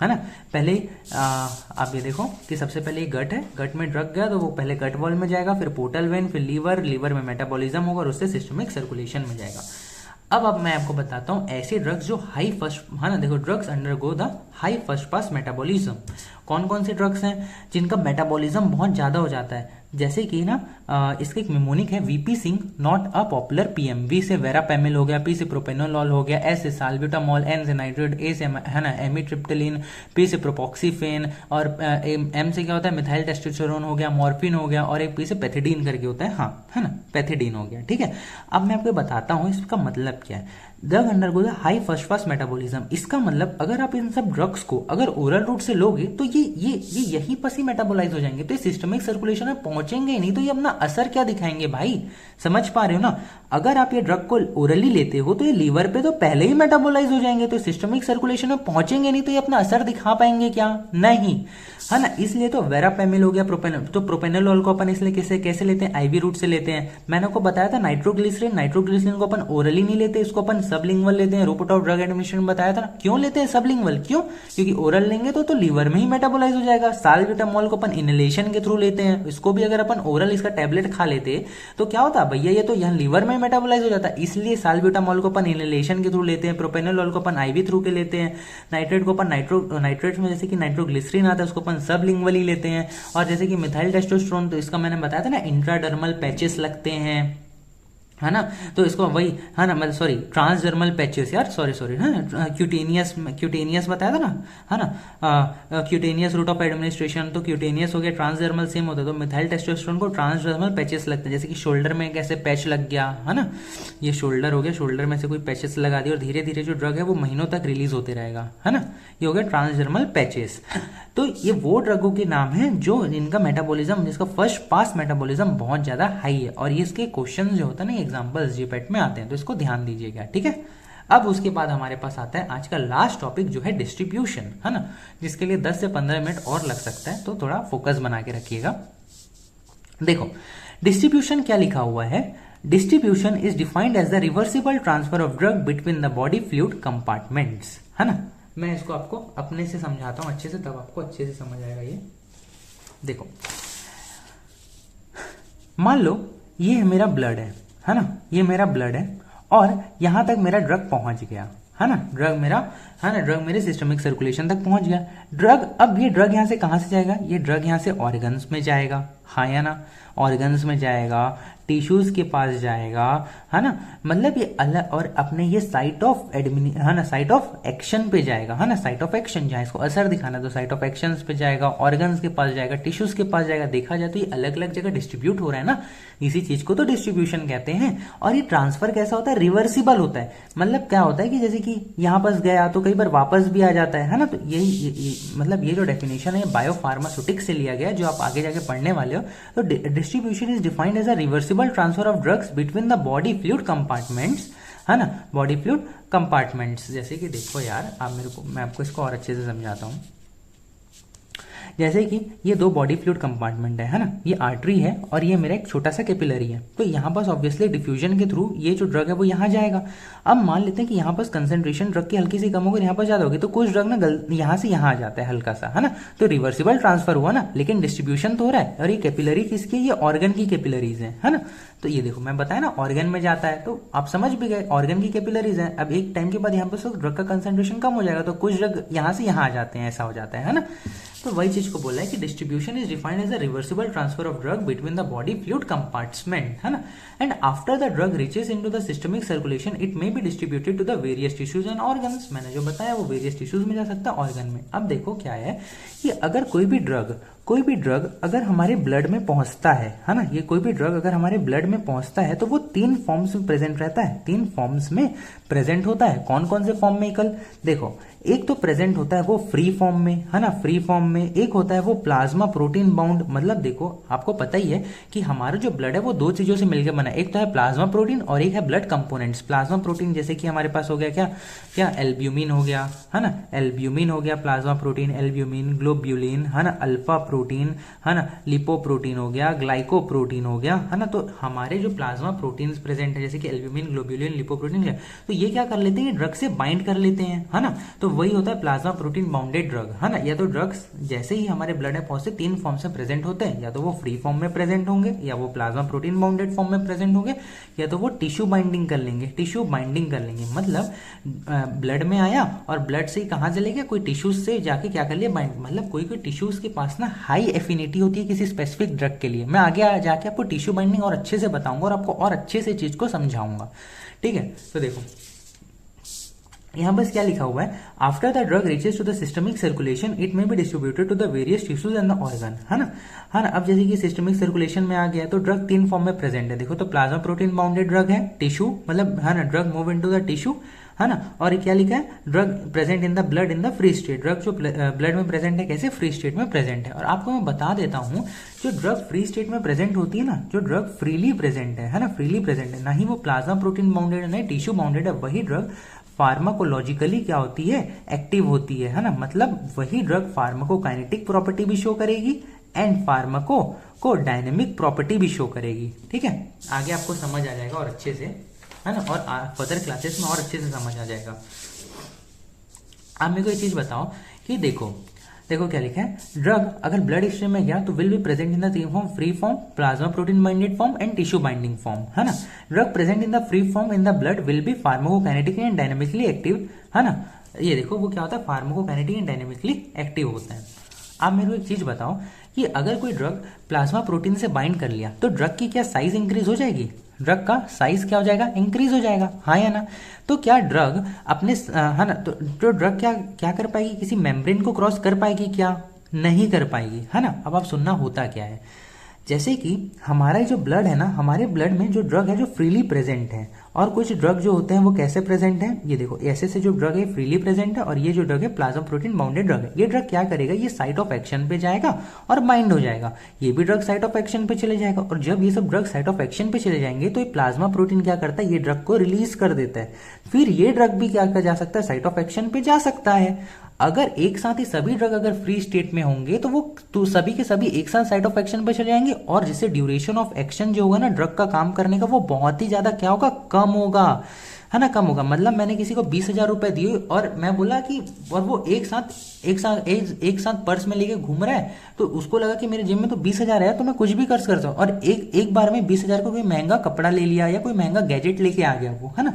है ना। पहले आप ये देखो कि सबसे पहले गट है, गट में ड्रग गया तो वो पहले गट वॉल में जाएगा, फिर पोर्टल वेन, फिर लीवर, लीवर में मेटाबॉलिज्म होगा और उससे सिस्टमिक सर्कुलेशन में जाएगा। अब मैं आपको बताता हूं ऐसे ड्रग्स जो हाई फर्स्ट, है ना, देखो drugs undergo the high first pass metabolism. कौन कौन से ड्रग्स हैं जिनका मेटाबॉलिज्म बहुत ज्यादा हो जाता है, जैसे कि ना इसका एक निमोनिक है VP Singh, not a popular PM. V से वेरापेमिल हो गया, पी से प्रोपेनोलॉल हो गया, एस से साल्ब्यूटामॉल, एन से नाइट्रेट, ए से, है ना, एमिट्रिप्टिलिन, पी से प्रोपोक्सीफेन, और एम से क्या होता है मिथाइल टेस्टोस्टेरोन हो गया, मॉर्फिन हो गया, और एक पी से पैथिडीन करके होता है, हाँ, है ना, पैथिडीन हो गया। ठीक है, अब मैं आपको बताता हूँ इसका मतलब क्या है। Drug undergo the high first pass metabolism, इसका मतलब अगर आप इन सब ड्रग्स को अगर ओरल रूट से लोगे तो ये यहीं पर ही मेटाबोलाइज हो जाएंगे, तो ये सिस्टमिक सर्कुलेशन में पहुंचेंगे ही नहीं, तो ये अपना असर क्या दिखाएंगे भाई, समझ पा रहे हो ना। अगर आप ये ड्रग को ओरली लेते हो तो ये लीवर पे तो पहले ही मेटाबोलाइज हो जाएंगे, तो सिस्टमिक सर्कुलेशन में पहुंचेंगे नहीं, तो ये अपना असर दिखा पाएंगे क्या, नहीं, है ना। इसलिए तो वेरापेमिल हो गया, तो प्रोपेनोलॉल को अपन इसलिए कैसे लेते हैं, आईवी रूट से लेते हैं। मैंने आपको बताया था नाइट्रोग्लिसरीन को अपन ओरली नहीं लेते, इसको अपन सबलिंगुअल लेते हैं। रूट ऑफ ड्रग एडमिनिस्ट्रेशन बताया था ना, क्यों लेते हैं सबलिंगुअल, क्यों, क्योंकि ओरल लेंगे तो लीवर में ही मेटाबोलाइज हो जाएगा। साल्ब्यूटामॉल को अपन इनहेलेशन के थ्रू लेते हैं, इसको भी अगर अपन ओरल इसका टैबलेट खा लेते तो क्या होता भैया, ये तो यहाँ लीवर में मेटाबोलाइज हो जाता है, इसलिए साल्ब्यूटामॉल को अपन इनहेलेशन के थ्रू लेते हैं, प्रोपेनोलॉल को अपन आईवी थ्रू के लेते हैं, नाइट्रेट को अपन नाइट्रेट में जैसे कि नाइट्रोग्लिसरीन आता है उसको अपन सबलिंगुअली लेते हैं, और जैसे कि मिथाइल टेस्टोस्टेरोन तो इसका मैंने बताया था ना इंट्राडर्मल पैचेस लगते हैं, है ना, तो इसको वही, है ना, मतलब सॉरी ट्रांसडर्मल पैचेस, यार सॉरी, है क्यूटेनियस बताया था ना, है ना, क्यूटेनियस रूट ऑफ एडमिनिस्ट्रेशन, तो क्यूटेनियस हो गया, ट्रांसडर्मल सेम होता है, तो मिथाइल टेस्टोस्टेरोन को ट्रांसडर्मल पैचेस लगते हैं, जैसे कि शोल्डर में कैसे पैच लग गया, है ना, ये शोल्डर हो गया, शोल्डर में से कोई पैचेस लगा दिए और धीरे धीरे जो ड्रग है वो महीनों तक रिलीज होते रहेगा, है ना, ये हो गया ट्रांसडर्मल पैचेस। तो ये वो ड्रगों के नाम है जो इनका मेटाबॉलिज्म, जिसका फर्स्ट पास मेटाबॉलिज्म बहुत ज्यादा हाई है, और ये इसके क्वेश्चन जो होता है ना एग्जांपल्स जीपैट में आते हैं, तो इसको ध्यान दीजिएगा। ठीक है, अब उसके बाद हमारे पास आता है आज का लास्ट टॉपिक जो है डिस्ट्रीब्यूशन, है ना, जिसके लिए 10 से 15 मिनट और लग सकता है, तो थोड़ा फोकस बना के रखिएगा। देखो डिस्ट्रीब्यूशन क्या लिखा हुआ है, distribution is defined as the reversible transfer of drug between the body fluid compartments, है ना। मैं इसको आपको अपने से समझाता हूं अच्छे से, तब आपको अच्छे से समझ आएगा। ये देखो, मान लो ये मेरा ब्लड है ना, ये मेरा ब्लड है और यहां तक मेरा ड्रग पहुंच गया, है ना, ड्रग मेरे सिस्टमिक सर्कुलेशन तक पहुंच गया। अब ये ड्रग यहां से कहां से जाएगा, ये ड्रग यहां से ऑर्गन्स में जाएगा, हाँ या ना, ऑर्गन्स में जाएगा, टिश्यूज के पास जाएगा, है ना, मतलब ये अलग, और अपने ये साइट ऑफ है ना, साइट ऑफ एक्शन पे जाएगा, है ना, साइट ऑफ एक्शन जहां इसको असर दिखाना तो साइट ऑफ एक्शन पे जाएगा, ऑर्गन्स के पास जाएगा, टिश्यूज के पास जाएगा। देखा जाए तो ये अलग अलग जगह डिस्ट्रीब्यूट हो रहा है ना, इसी चीज को तो डिस्ट्रीब्यूशन कहते हैं। और ये ट्रांसफर कैसा होता है, रिवर्सिबल होता है, मतलब क्या होता है कि जैसे कि यहां पास गया तो कई बार वापस भी आ जाता है ना, तो यही मतलब ये जो डेफिनेशन है बायोफार्मास्यूटिक्स से लिया गया, जो आप आगे जाके पढ़ने वाले हो। तो distribution is defined as a reversible transfer of drugs between the body fluid compartments, है ना, बॉडी फ्लूइड कंपार्टमेंट्स। जैसे कि देखो यार, मैं आपको इसको और अच्छे से समझाता हूं। जैसे कि ये दो बॉडी फ्लूइड कंपार्टमेंट है ना, ये आर्टरी है और ये मेरा एक छोटा सा कैपिलरी है, तो यहाँ पास ऑब्वियसली डिफ्यूजन के थ्रू ये जो ड्रग है वो यहाँ जाएगा। अब मान लेते हैं कि यहाँ पास कंसेंट्रेशन ड्रग की हल्की सी कम होगी, यहाँ पास ज्यादा होगी, तो कुछ ड्रग ना यहाँ से यहाँ आ जाता है हल्का सा, है ना, तो रिवर्सिबल ट्रांसफर हुआ ना, लेकिन डिस्ट्रीब्यूशन तो हो रहा है। और ये कैपिलरी किसकी, ये ऑर्गन की कैपिलरीज है ना, तो ये देखो मैं बताया ना ऑर्गन में जाता है, तो आप समझ भी गए ऑर्गन की कैपिलरीज है। अब एक टाइम के बाद यहाँ पर ड्रग का कंसेंट्रेशन कम हो जाएगा, तो कुछ ड्रग यहाँ से यहाँ आ जाते हैं, ऐसा हो जाता है ना। तो वही चीज को बोला है कि distribution is defined as a reversible transfer of drug between the body fluid compartment, है ना, and after the drug reaches into the systemic circulation it may be distributed to the various tissues and organs. मैंने जो बताया वो various tissues में जा सकता है, ऑर्गन में। अब देखो क्या है कि अगर कोई भी ड्रग कोई भी ड्रग अगर हमारे ब्लड में पहुंचता है ना, ये कोई भी ड्रग अगर हमारे ब्लड में पहुंचता है तो वो 3 फॉर्म्स में प्रेजेंट रहता है, 3 फॉर्म्स में प्रेजेंट होता है। कौन कौन से फॉर्म में कल देखो, एक तो प्रेजेंट होता है वो फ्री फॉर्म में, है ना, फ्री फॉर्म में। एक होता है वो प्लाज्मा प्रोटीन बाउंड, मतलब देखो आपको पता ही है कि हमारा जो ब्लड है वो 2 चीजों से मिलकर बना है, एक तो है प्लाज्मा प्रोटीन और एक है ब्लड कंपोनेंट्स। प्लाज्मा प्रोटीन जैसे कि हमारे पास हो गया क्या क्या एल्ब्यूमिन हो गया, है ना, एल्ब्यूमिन हो गया प्लाज्मा प्रोटीन, एल्ब्यूमिन, ग्लोब्यूलिन, है ना, अल्फा प्रोटीन, है ना, लिपोप्रोटीन हो गया, ग्लाइकोप्रोटीन हो गया, है ना। तो हमारे जो प्लाज्मा प्रोटीन्स प्रेजेंट है जैसे कि एल्ब्यूमिन, ग्लोब्यूलिन, लिपोप्रोटीन, तो ये क्या कर लेते हैं, ड्रग से बाइंड कर लेते हैं, है ना। तो वही होता है प्लाज्मा प्रोटीन बाउंडेड ड्रग, है ना। या तो ड्रग्स जैसे ही हमारे ब्लड में पहुंचते 3 फॉर्म से प्रेजेंट होते हैं, या तो वो फ्री फॉर्म में प्रेजेंट होंगे, या वो प्लाज्मा प्रोटीन बाउंडेड फॉर्म में प्रेजेंट होंगे, या तो वो टिश्यू बाइंडिंग कर लेंगे, टिश्यू बाइंडिंग कर लेंगे। मतलब ब्लड में आया और ब्लड से कहां चले गया, कोई टिश्यूज से जाके क्या कर लिया, बाइंड। मतलब कोई कोई टिश्यूज के पास ना हाई एफिनिटी होती है किसी स्पेसिफिक ड्रग के लिए। मैं आगे जाके आपको टिश्यू बाइंडिंग और अच्छे से बताऊंगा और आपको और अच्छे से चीज को समझाऊंगा, ठीक है। तो देखो यहां बस क्या लिखा हुआ है, after the drug reaches to the systemic circulation it may be distributed to the various tissues and the organ, है ना, है ना। अब जैसे कि सिस्टमिक सर्कुलेशन में आ गया तो ड्रग 3 फॉर्म में प्रेजेंट है। देखो तो प्लाज्मा प्रोटीन बाउंडेड ड्रग है, टिश्यू मतलब, है ना, drug move into the tissue, है ना। और क्या लिखा है, drug present in the blood in the free state, drug जो ब्लड में प्रेजेंट है कैसे, फ्री स्टेट में प्रेजेंट है। और आपको मैं बता देता हूं, जो ड्रग फ्री स्टेट में प्रेजेंट होती है ना, जो ड्रग फ्रीली प्रेजेंट है ना, फ्रीली प्रेजेंट है, ना ही वो प्लाज्मा प्रोटीन बाउंडेड है, ना टिश्यू बाउंडेड है, वही ड्रग फार्माकोलॉजिकली क्या होती है, एक्टिव होती है ना। मतलब वही ड्रग फार्माकोकाइनेटिक प्रॉपर्टी भी शो करेगी एंड फार्माको को डायनेमिक प्रॉपर्टी भी शो करेगी, ठीक है। आगे आपको समझ आ जाएगा और अच्छे से, है ना, और फर्दर क्लासेस में और अच्छे से समझ आ जाएगा। आप मेरे को एक चीज बताओ कि देखो क्या लिखा है, ड्रग अगर ब्लड स्ट्रीम में गया तो will be present in the 3 form, free form, plasma protein binded form and tissue binding form, है ना। Drug present in the free form in the blood will be pharmacokinetic and dynamically active, है ना। ये देखो वो क्या होता है, फार्माकोकाइनेटिक एंड डायनेमिकली एक्टिव होता है। आप मेरे को एक चीज बताओ कि अगर कोई ड्रग प्लाज्मा प्रोटीन से बाइंड कर लिया तो ड्रग की क्या साइज इंक्रीज हो जाएगी, ड्रग का साइज क्या हो जाएगा, इंक्रीज हो जाएगा, हाँ या ना। तो क्या ड्रग अपने, है ना, तो जो ड्रग क्या क्या कर पाएगी, किसी मेम्ब्रेन को क्रॉस कर पाएगी क्या, नहीं कर पाएगी, है ना। अब आप सुनना होता क्या है, जैसे कि हमारा जो ब्लड है ना, हमारे ब्लड में जो ड्रग है जो फ्रीली प्रेजेंट है, और कुछ ड्रग जो होते हैं वो कैसे प्रेजेंट है, ये देखो ऐसे से जो ड्रग है फ्रीली प्रेजेंट है, और ये जो ड्रग है प्लाज्मा प्रोटीन बाउंडेड ड्रग है। ये ड्रग क्या करेगा, ये साइट ऑफ एक्शन पे जाएगा और बाइंड हो जाएगा, ये भी ड्रग साइट ऑफ एक्शन पे चले जाएगा। और जब ये सब ड्रग साइट ऑफ एक्शन पे चले जाएंगे तो ये प्लाज्मा प्रोटीन क्या करता है, ये ड्रग को रिलीज कर देता है, फिर ये ड्रग भी क्या कर जा सकता है, साइट ऑफ एक्शन पे जा सकता है। अगर एक साथ ही सभी ड्रग अगर फ्री स्टेट में होंगे तो वो तो सभी के सभी एक साथ साइट ऑफ एक्शन पे चले जाएंगे, और जिससे ड्यूरेशन ऑफ एक्शन जो होगा ना ड्रग का काम करने का वो बहुत ही ज्यादा क्या होगा, कम होगा, है ना, कम होगा। मतलब मैंने किसी को 20,000 रुपए दिए और मैं बोला कि, और वो एक साथ पर्स में लेके घूम रहा है, तो उसको लगा कि मेरे जेब में तो 20,000 है तो मैं कुछ भी कर सकता हूँ, और एक बार में 20,000 को कोई महंगा कपड़ा ले लिया या कोई महंगा गैजेट लेके आ गया वो, है ना।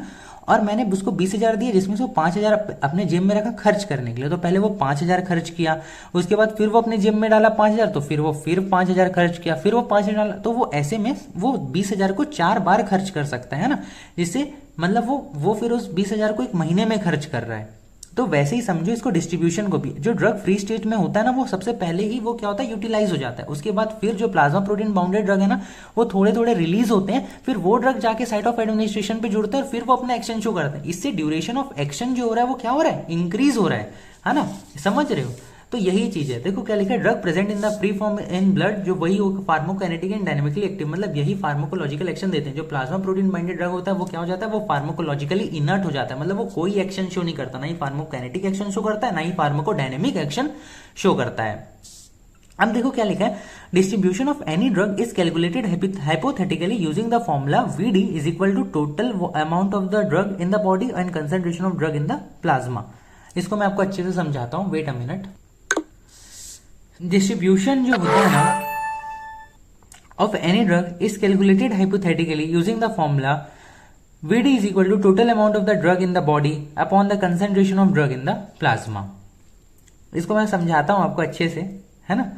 और मैंने उसको 20,000 दिए जिसमें से वो 5,000 अपने जेब में रखा खर्च करने के लिए। तो पहले वो 5,000 खर्च किया, उसके बाद फिर वो अपने जेब में डाला 5,000, तो फिर वो 5,000 खर्च किया, फिर वो 5,000 डाला, तो वो ऐसे में वो 20,000 को 4 बार खर्च कर सकता है ना, जिससे मतलब वो फिर उस 20,000 को 1 महीने में खर्च कर रहा है। तो वैसे ही समझो इसको डिस्ट्रीब्यूशन को भी, जो ड्रग फ्री स्टेट में होता है ना वो सबसे पहले ही वो क्या होता है, यूटिलाइज हो जाता है। उसके बाद फिर जो प्लाज्मा प्रोटीन बाउंडेड ड्रग है ना वो थोड़े थोड़े रिलीज होते हैं, फिर वो ड्रग जाके साइट ऑफ एडमिनिस्ट्रेशन पे जुड़ते हैं और फिर वो अपना एक्शन शो करते हैं। इससे ड्यूरेशन ऑफ एक्शन जो हो रहा है वो क्या हो रहा है, इंक्रीज हो रहा है ना, समझ रहे हो। तो यही चीज है, देखो क्या लिखा है, drug present in the free form in blood, जो वही फार्माकोकाइनेटिक एंड डायनेमिकली एक्टिव, मतलब यही फार्माकोलॉजिकल एक्शन देते हैं। जो प्लाज्मा प्रोटीन बाइंडेड ड्रग होता है वो क्या हो जाता है, वो फार्माकोलॉजिकली इनर्ट हो जाता है, मतलब वो कोई एक्शन शो नहीं करता, ना ही फार्माकोकाइनेटिक एक्शन शो करता है, ना ही फार्माकोडायनेमिक एक्शन शो करता है। अब देखो क्या लिखा है, distribution of any drug is calculated hypothetically using the formula VD is equal to total amount of the drug in the body and concentration of drug in the plasma. इसको मैं आपको अच्छे से समझाता हूं, वेट अ मिनट। डिस्ट्रीब्यूशन जो होता है ना of any drug is calculated hypothetically using the formula VD is equal to total amount of the drug in the body upon the concentration of drug in the plasma. इसको मैं समझाता हूं आपको अच्छे से, है ना।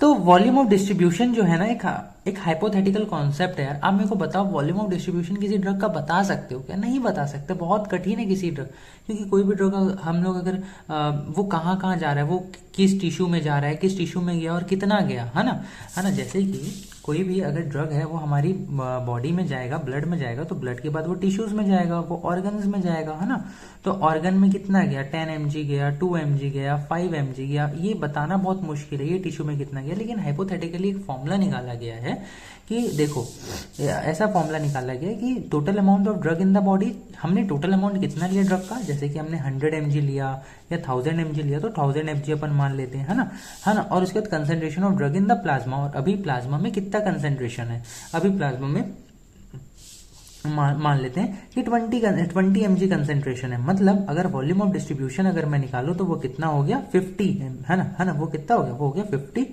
तो वॉल्यूम ऑफ डिस्ट्रीब्यूशन जो है ना, एक एक हाइपोथेटिकल कॉन्सेप्ट है यार। आप मेरे को बताओ, वॉल्यूम ऑफ डिस्ट्रीब्यूशन किसी ड्रग का बता सकते हो क्या? नहीं बता सकते, बहुत कठिन है किसी ड्रग, क्योंकि कोई भी ड्रग हम लोग अगर वो कहाँ कहाँ जा रहा है, वो किस टिश्यू में जा रहा है, किस टिश्यू में गया और कितना गया, है ना? है ना? जैसे कि कोई भी अगर ड्रग है वो हमारी बॉडी में जाएगा, ब्लड में जाएगा, तो ब्लड के बाद वो टिश्यूज में जाएगा, वो ऑर्गन्स में जाएगा, है ना? तो ऑर्गन में कितना गया, 10 mg गया, 2 mg गया, 5 mg गया, ये बताना बहुत मुश्किल है ये टिश्यू में कितना गया। लेकिन हाइपोथेटिकली एक फॉर्मूला निकाला गया है कि देखो, ऐसा फॉर्मूला निकाला गया है कि total amount of drug in the body, हमने टोटल अमाउंट कितना लिया ड्रग का, जैसे कि हमने 100 mg लिया या 1000 mg लिया, तो 1000 mg अपन मान लेते हैं, है ना? है ना? और उसके बाद concentration of drug in the plasma, और अभी प्लाज्मा में कितना कंसेंट्रेशन है, अभी प्लाज्मा में मान लेते हैं कि 20 mg कंसेंट्रेशन है। मतलब अगर वॉल्यूम ऑफ डिस्ट्रीब्यूशन अगर मैं निकालूं तो वो कितना हो गया, 50, है ना? है ना? वो कितना हो गया, वो हो गया 50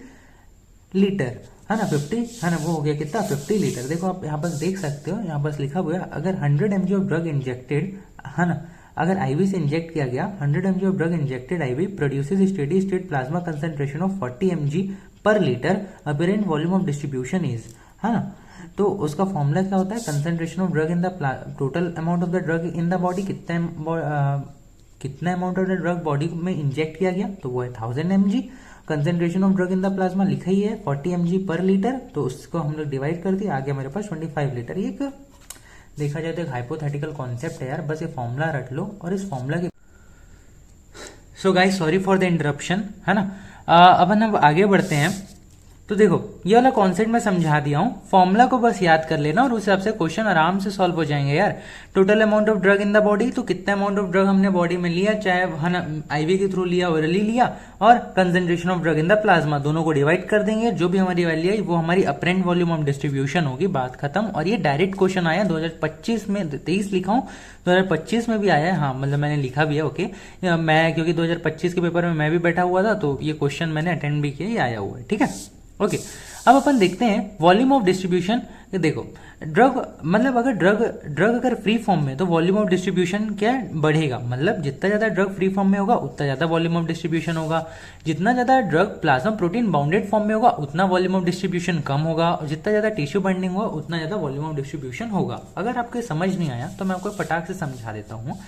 लीटर, है ना? 50, है ना? वो हो गया कितना, 50 लीटर। देखो आप यहाँ पर देख सकते हो, यहाँ पर लिखा हुआ है अगर 100 mg ऑफ ड्रग इंजेक्टेड, है ना, अगर आईवी से इंजेक्ट किया गया, 100 mg of drug injected IV produces steady state plasma concentration of 40 mg per litre, apparent volume of distribution is, है ना? तो उसका फॉर्मूला क्या होता है, concentration of drug in the total amount of the drug in the body, कितना amount of the drug body में inject किया गया, तो वो है 1000 mg। Concentration of drug in the plasma लिखा ही है 40 mg पर लीटर, तो उसको हम लोग डिवाइड कर दिया, आगे मेरे पास 25 लीटर। ये एक देखा जाए तो एक हाइपोथेटिकल कॉन्सेप्ट है यार, बस ये फॉर्मूला रट लो और इस फॉर्मूला के so guys sorry for the interruption, है ना? अब हम आगे बढ़ते हैं। तो देखो ये वाला कॉन्सेप्ट मैं समझा दिया हूँ, फॉर्मूला को बस याद कर लेना और उस हिसाब से क्वेश्चन आराम से सॉल्व हो जाएंगे यार। Total amount of drug in the body, तो कितना अमाउंट ऑफ ड्रग हमने बॉडी में लिया, चाहे आईवी के थ्रू लिया, ओरली लिया, और concentration of drug in the plasma, दोनों को डिवाइड कर देंगे, जो भी हमारी वैल्यू आई वो हमारी अपरेंट वॉल्यूम ऑफ डिस्ट्रीब्यूशन होगी, बात खत्म। और ये डायरेक्ट क्वेश्चन आया 2025 में, 23 लिखा हूँ, 2025 में भी आया है, हाँ मतलब मैंने लिखा भी है, ओके। मैं क्योंकि 2025 के पेपर में मैं भी बैठा हुआ था, तो ये क्वेश्चन मैंने अटेंड भी किया, ये आया हुआ है, ठीक है, ओके। अब अपन देखते हैं वॉल्यूम ऑफ डिस्ट्रीब्यूशन। देखो ड्रग, मतलब अगर ड्रग अगर फ्री फॉर्म में, तो वॉल्यूम ऑफ डिस्ट्रीब्यूशन क्या बढ़ेगा, मतलब जितना ज्यादा ड्रग फ्री फॉर्म में होगा उतना ज्यादा वॉल्यूम ऑफ डिस्ट्रीब्यूशन होगा। जितना ज्यादा drug plasma protein bounded form में होगा उतना वॉल्यूम ऑफ डिस्ट्रीब्यूशन कम होगा, और जितना ज्यादा टिश्यू बाइंडिंग होगा उतना ज्यादा वॉल्यूम ऑफ डिस्ट्रीब्यूशन होगा। अगर आपको समझ नहीं आया तो मैं आपको फटाक से समझा देता हूँ,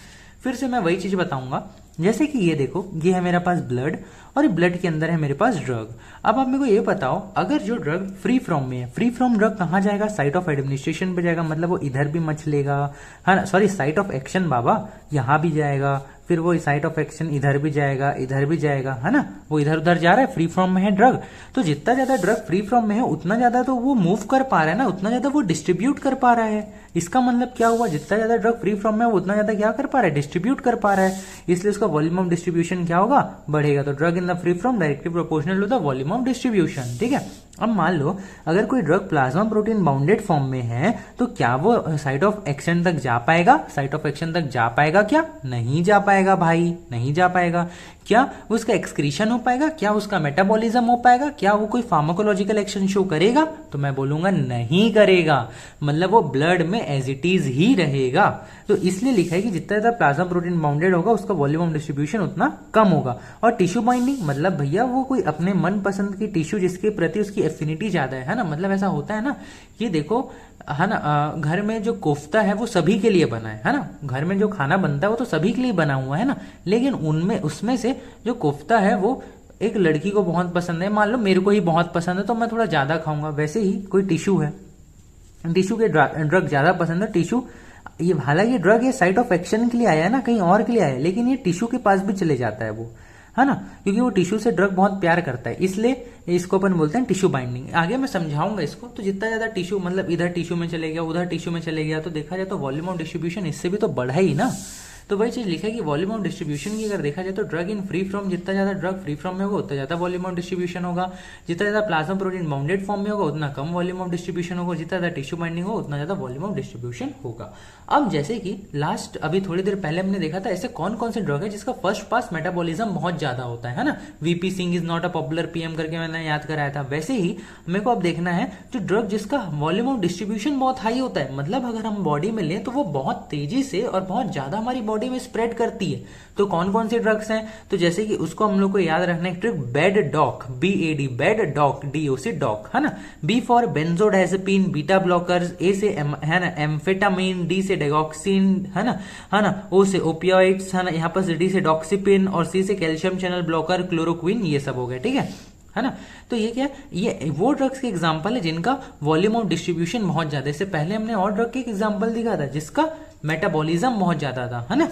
फिर से मैं वही चीज बताऊंगा। जैसे कि ये देखो, ये है मेरे पास ब्लड, और ब्लड के अंदर है मेरे पास ड्रग। अब आप मेरे को ये बताओ, अगर जो ड्रग फ्री फ्रॉम में है, फ्री फ्रॉम ड्रग कहाँ जाएगा, साइट ऑफ एडमिनिस्ट्रेशन पे जाएगा, मतलब वो इधर भी मच लेगा, है ना, सॉरी साइट ऑफ एक्शन बाबा, यहाँ भी जाएगा, फिर वो साइट ऑफ एक्शन इधर भी जाएगा, इधर भी जाएगा, है ना, वो इधर उधर जा रहा है, फ्री फ्रॉम में है ड्रग। तो जितना ज्यादा ड्रग फ्री फ्रॉम में है उतना ज्यादा तो वो मूव कर पा रहा है ना, उतना ज्यादा वो डिस्ट्रीब्यूट कर पा रहा है। इसका मतलब क्या हुआ, जितना ज्यादा ड्रग फ्री फ्रॉम में है उतना ज्यादा क्या कर पा रहा है, डिस्ट्रीब्यूट कर पा रहा है, इसलिए उसका वॉल्यूम ऑफ डिस्ट्रीब्यूशन क्या होगा, बढ़ेगा। तो drug in the free form directly proportional to the volume of distribution, ठीक है। अब मान लो अगर कोई drug plasma protein bounded form में है, तो क्या वो साइट ऑफ एक्शन तक जा पाएगा, साइट ऑफ एक्शन तक जा पाएगा, क्या नहीं जा पाएगा भाई, नहीं जा पाएगा। क्या उसका एक्सक्रीशन हो पाएगा, क्या उसका मेटाबॉलिज्म हो पाएगा, क्या वो कोई फार्माकोलॉजिकल एक्शन शो करेगा, तो मैं बोलूंगा नहीं करेगा, मतलब वो ब्लड में एज इट इज ही रहेगा। तो इसलिए लिखा है कि जितना ज्यादा प्लाज्मा प्रोटीन बाउंडेड होगा उसका वॉल्यूम ऑफ डिस्ट्रीब्यूशन उतना कम होगा। और टिश्यू बाइंडिंग, मतलब भैया वो कोई अपने मन पसंद की टिश्यू जिसके प्रति उसकी एफिनिटी ज्यादा है ना, मतलब ऐसा होता है ना कि देखो, है ना, घर में जो कोफ्ता है वो सभी के लिए बना है ना, घर में जो खाना बनता है वो तो सभी के लिए बना हुआ है ना, लेकिन उनमें उसमें से जो कोफ्ता है वो एक लड़की को बहुत पसंद है, मान लो मेरे को ही बहुत पसंद है, तो मैं थोड़ा ज्यादा खाऊंगा। वैसे ही कोई टिश्यू है, टिश्यू के ड्रग ज्यादा पसंद है, टिश्यू ये, हालांकि ड्रग ये साइट ऑफ एक्शन के लिए आया है ना, कहीं और के लिए आया है, लेकिन ये टिश्यू के पास भी चले जाता है वो, है ना, क्योंकि वो टिश्यू से ड्रग बहुत प्यार करता है, इसलिए इसको अपन बोलते हैं टिश्यू बाइंडिंग। आगे मैं समझाऊंगा इसको। तो जितना ज्यादा टिश्यू, मतलब इधर टिश्यू में चले गया, उधर टिश्यू में चले गया, तो देखा जाए तो वॉल्यूम ऑफ डिस्ट्रीब्यूशन इससे भी तो बढ़ा ही ना। तो वही चीज लिखा है कि वॉल्यूम ऑफ डिस्ट्रीब्यूशन की अगर देखा जाए तो ड्रग इन फ्री फ्रॉम, जितना ज्यादा ड्रग फ्री फ्रॉम में होगा उतना ज्यादा वॉल्यूम ऑफ डिस्ट्रीब्यूशन होगा, जितना ज्यादा प्लाज्मा प्रोटीन बाउंडेड फॉर्म में होगा उतना कम वॉल्यूम ऑफ डिस्ट्रीब्यूशन होगा, जितना ज्यादा टिश्यू बाइंडिंग होगा उतना ज्यादा वॉल्यूम ऑफ डिस्ट्रीब्यूशन होगा। अब जैसे कि लास्ट अभी थोड़ी देर पहले हमने देखा था ऐसे कौन कौन से ड्रग है जिसका फर्स्ट पास मेटाबॉलिज्म बहुत ज्यादा होता है ना, VP Singh is not a popular PM करके मैंने याद कराया था। वैसे ही मेरे को अब देखना है जो ड्रग जिसका वॉल्यूम ऑफ डिस्ट्रीब्यूशन बहुत हाई होता है, मतलब अगर हम बॉडी में लें तो वो बहुत तेजी से और बहुत ज्यादा हमारी बॉडी बॉडी में स्प्रेड करती है। तो कौन कौन सी ड्रग्स हैं? तो जैसे कि उसको हम लोग को याद रखना है trick, bad doc, BAD, bad doc, DOC doc, है ना। B for benzodiazepine, beta blockers, A से है ना एम्फेटामिन, D से डेगॉक्सिन, है ना, O से ओपियोइड्स, है ना, यहाँ पर D से डॉक्सिपिन और C से कैल्शियम चैनल ब्लॉकर, क्लोरोक्विन, ये सब हो गए, ठीक है ना। तो ये क्या है, ये वो ड्रग्स के एग्जांपल है जिनका वॉल्यूम ऑफ डिस्ट्रीब्यूशन बहुत ज्यादा है। इससे पहले हमने और ड्रग के एग्जांपल दिखा था जिसका मेटाबॉलिज्म बहुत ज्यादा था, है ना।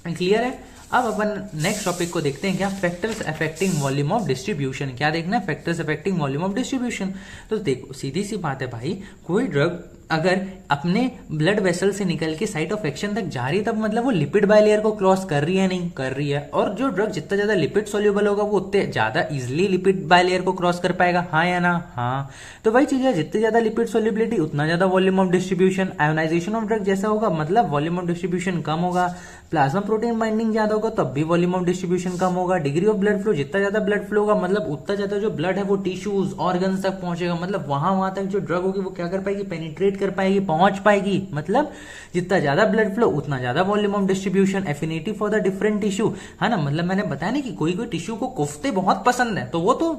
क्लियर है। अब अपन नेक्स्ट टॉपिक को देखते हैं, क्या, factors affecting volume of distribution. क्या देखना है? Factors affecting volume of distribution. तो देखो सीधी सी बात है भाई, कोई ड्रग अगर अपने ब्लड वेसल से निकल के साइट ऑफ एक्शन तक जा रही है, तब मतलब वो लिपिड बाइलेयर को क्रॉस कर रही है, नहीं कर रही है। और जो ड्रग जितना ज्यादा लिपिड सोल्यूबल होगा वो उतने ज्यादा इजिली लिपिड बाइलेयर को क्रॉस कर पाएगा, हाँ या ना? हाँ। तो वही चीज है, जितनी ज्यादा लिपिड सोल्यूबिलिटी उतना ज्यादा volume of distribution. Ionization of drug जैसा होगा मतलब वॉल्यूम ऑफ डिस्ट्रीब्यूशन कम होगा। प्लाज्मा प्रोटीन बाइंडिंग ज्यादा होगा तब भी वॉल्यूम ऑफ डिस्ट्रीब्यूशन कम होगा। डिग्री ऑफ ब्लड फ्लो, जितना ज्यादा ब्लड फ्लो होगा मतलब उतना ज्यादा जो ब्लड है वो टिश्यूज ऑर्गन्स तक पहुंचेगा, मतलब वहां तक जो ड्रग होगी वो क्या कर पाएगी? पेनिट्रेट कर पाएगी, पहुंच पाएगी। मतलब जितना ज्यादा ब्लड फ्लो उतना ज्यादा volume of distribution. Affinity for the different tissue, है ना, मतलब मैंने बताया ना कि कोई कोई टिश्यू को कोफ्ते बहुत पसंद है, तो वो तो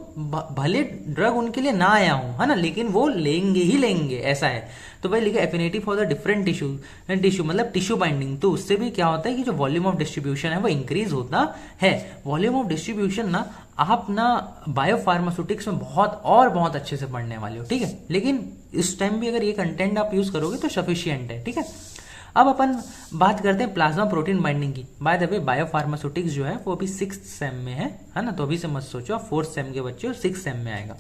भले ड्रग उनके लिए ना आया हूं, है ना, लेकिन वो लेंगे ही लेंगे, ऐसा है। तो भाई लिखा affinity for the different tissue मतलब टिश्यू बाइंडिंग। तो उससे भी क्या होता है कि जो वॉल्यूम ऑफ डिस्ट्रीब्यूशन है वो इंक्रीज होता है। वॉल्यूम ऑफ डिस्ट्रीब्यूशन ना आप ना बायोफार्मास्यूटिक्स में बहुत अच्छे से पढ़ने वाले हो, ठीक है। लेकिन इस टाइम भी अगर ये कंटेंट आप यूज करोगे तो सफिशियंट है, ठीक है। अब अपन बात करते हैं प्लाज्मा प्रोटीन बाइंडिंग की। बाय द वे बायोफार्मास्यूटिक्स जो है वो अभी 6th सेम में है ना, तो अभी से मत सोचो 4th सेम के बच्चे और 6th सेम में आएगा।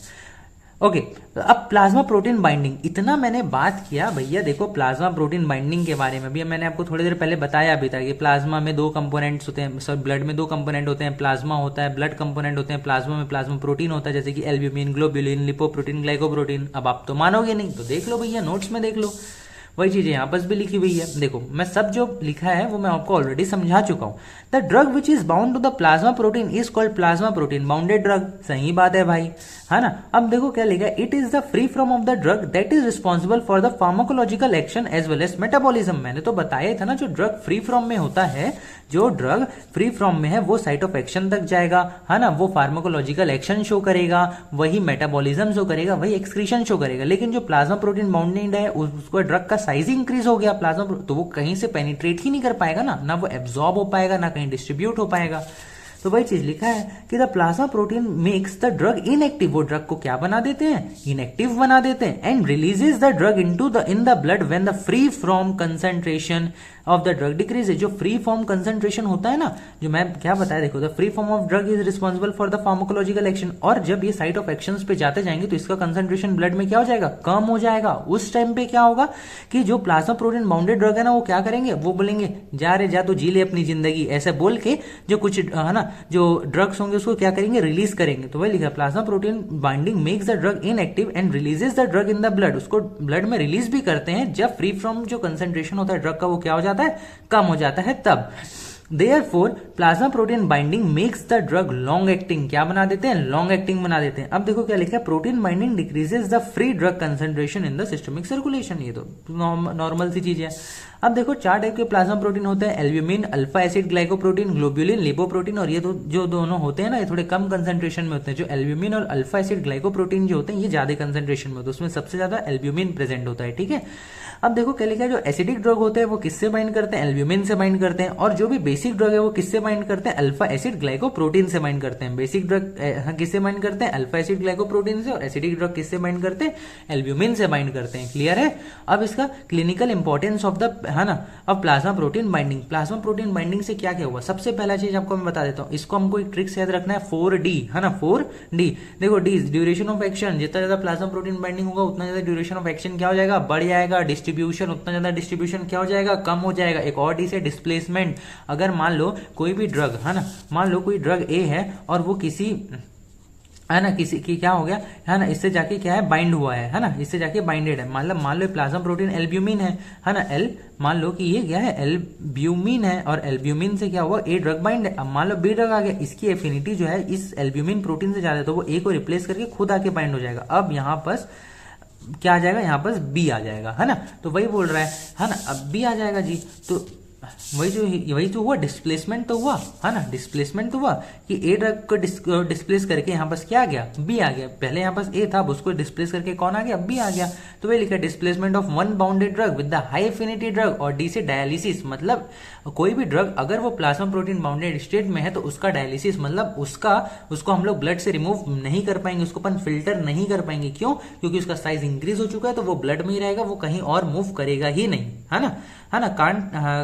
ओके, तो अब प्लाज्मा प्रोटीन बाइंडिंग, इतना मैंने बात किया भैया। देखो प्लाज्मा प्रोटीन बाइंडिंग के बारे में भी मैंने आपको थोड़ी देर पहले बताया भी था कि प्लाज्मा में 2 कंपोनेंट्स होते हैं, सब ब्लड में 2 कंपोनेंट होते हैं, प्लाज्मा होता है, ब्लड कंपोनेंट होते हैं, प्लाज्मा में प्लाज्मा प्रोटीन होता है जैसे कि एल्ब्यूमिन, ग्लोब्यूलिन, लिपोप्रोटीन, ग्लाइकोप्रोटीन। अब आप तो मानोगे नहीं तो देख लो भैया, नोट्स में देख लो, वही चीजें यहाँ पर भी लिखी हुई है। देखो मैं सब जो लिखा है वो मैं आपको ऑलरेडी समझा चुका हूँ। The drug which is bound to the plasma protein is called plasma protein bounded drug. सही बात है भाई, है ना। अब देखो क्या लिखा है, it is the free form of the drug that is responsible for the pharmacological action as well as metabolism. मैंने तो बताया था ना, जो ड्रग फ्री फ्रॉम में होता है, जो ड्रग फ्री फ्रॉम में है वो साइट ऑफ एक्शन तक जाएगा, है ना, वो फार्माकोलॉजिकल एक्शन शो करेगा, वही मेटाबॉलिज्म शो करेगा, वही एक्सक्रीशन शो करेगा। लेकिन जो प्लाज्मा प्रोटीन बाउंडेड है उसको ड्रग का साइज इंक्रीज हो गया प्लाज्मा, तो वो कहीं से पेनिट्रेट ही नहीं कर पाएगा ना वो एब्जॉर्ब हो पाएगा, ना कहीं डिस्ट्रीब्यूट हो पाएगा। तो वही चीज लिखा है कि the plasma protein makes the drug inactive. वो ड्रग को क्या बना देते हैं? इनएक्टिव बना देते हैं। And releases the drug in the blood when the free from concentration of the drug decrease. जो फ्री फॉर्म कंसंट्रेशन होता है ना, जो मैं क्या बताया, देखो the free form of drug is responsible for the pharmacological action. और जब ये साइट ऑफ एक्शंस पे जाते जाएंगे तो इसका कंसंट्रेशन ब्लड में क्या हो जाएगा? कम हो जाएगा। उस टाइम पे क्या होगा कि जो प्लाज्मा प्रोटीन बाउंडेड ड्रग है ना, वो क्या करेंगे, वो बोलेंगे जा रे जा तो जी ले अपनी जिंदगी, ऐसे बोल के जो कुछ है ना जो ड्रग्स होंगे उसको क्या करेंगे? रिलीज करेंगे। तो वही लिखा plasma protein binding makes the drug inactive and releases the drug in the blood. उसको ब्लड में रिलीज भी करते हैं जब फ्री फ्रॉम जो कंसंट्रेशन होता है ड्रग का वो क्या हो जाता है? कम हो जाता है तब। Therefore, plasma protein binding makes the drug long acting. क्या बना देते हैं? लॉन्ग एक्टिंग बना देते हैं। अब देखो क्या लिखा है, protein binding decreases the free drug concentration in the systemic circulation. ये तो नॉर्मल सी चीज है। अब देखो 4 टाइप के प्लाज्मा प्रोटीन होते हैं, albumin, alpha acid glycoprotein, globulin, lipoprotein. और ये तो जो दोनों होते हैं ना ये थोड़े कम कंसंट्रेशन में होते हैं। जो एल्ब्यूमिन और अल्फा एसिड ग्लाइकोप्रोटीन जो होते हैं ये ज्यादा कंसंट्रेशन में होते हैं, उसमें सबसे ज्यादा एल्ब्यूमिन प्रेजेंट होता है, ठीक है। अब देखो क्या लिखा है, जो एसिडिक ड्रग होते हैं वो किससे बाइंड करते हैं? एल्ब्यूमिन से बाइंड करते हैं। और जो भी बेसिक ड्रग है वो किससे बाइंड करते हैं? अल्फा एसिड ग्लाइकोप्रोटीन से बाइंड करते हैं। बेसिक ड्रग किससे बाइंड करते हैं? अल्फा एसिड ग्लाइकोप्रोटीन से। और एसिडिक ड्रग किससे बाइंड करते हैं? एल्ब्यूमिन से बाइंड करते हैं। क्लियर है। अब इसका क्लिनिकल इंपॉर्टेंस ऑफ द, है ना, अब plasma protein binding. Plasma protein binding से क्या क्या हुआ? सबसे पहला चीज आपको मैं बता देता हूं, इसको हमको एक ट्रिक से याद रखना है, 4D, है ना, 4D। देखो डी ड्यूरेशन ऑफ एक्शन, जितना ज्यादा प्लाज्मा प्रोटीन बाइंडिंग होगा उतना ज्यादा ड्यूरेशन ऑफ एक्शन क्या हो जाएगा? बढ़ जाएगा। डिस्ट्रीब्यूशन, उतना ज्यादा डिस्ट्रीब्यूशन क्या हो जाएगा? कम हो जाएगा। एक और डी से डिस्प्लेसमेंट। अगर मान लो कोई भी ड्रग, है ना, मान लो कोई ड्रग ए है और वो किसी, है ना, किसी की क्या हो गया, है ना, इससे जाके क्या है? बाइंड हुआ है ना, इससे जाके बाइंडेड है। मान लो प्लाज्मा प्रोटीन एल्ब्यूमिन है ना, मान लो कि ये क्या है? एल्ब्यूमिन है। और एल्ब्यूमिन से क्या हुआ? ए ड्रग बाइंड है। अब मान लो बी ड्रग आ गया, इसकी एफिनिटी जो है इस एल्ब्यूमिन प्रोटीन से ज्यादा है, तो वो ए को रिप्लेस करके खुद आके बाइंड हो जाएगा। अब यहाँ पर क्या आ जाएगा? यहाँ पर बी आ जाएगा, है ना। तो वही बोल रहा है ना, अब बी आ जाएगा जी। तो वही जो हुआ, डिस्प्लेसमेंट तो हुआ, है ना, डिस्प्लेसमेंट तो हुआ कि ए ड्रग को डिस्प्लेस करके यहाँ पास क्या आ गया, बी आ गया। पहले यहाँ पास ए था, अब उसको डिस्प्लेस करके कौन आ गया, बी आ गया। तो वही लिखा displacement of one bounded drug with the high affinity drug, और डी से डायलिसिस, मतलब कोई भी ड्रग अगर वो प्लाज्मा प्रोटीन बाउंडेड स्टेट में है तो उसका डायलिसिस, मतलब उसको हम लोग ब्लड से रिमूव नहीं कर पाएंगे, उसको अपन फिल्टर नहीं कर पाएंगे। क्यों? क्योंकि उसका साइज इंक्रीज हो चुका है, तो वो ब्लड में ही रहेगा, वो कहीं और मूव करेगा ही नहीं, है ना,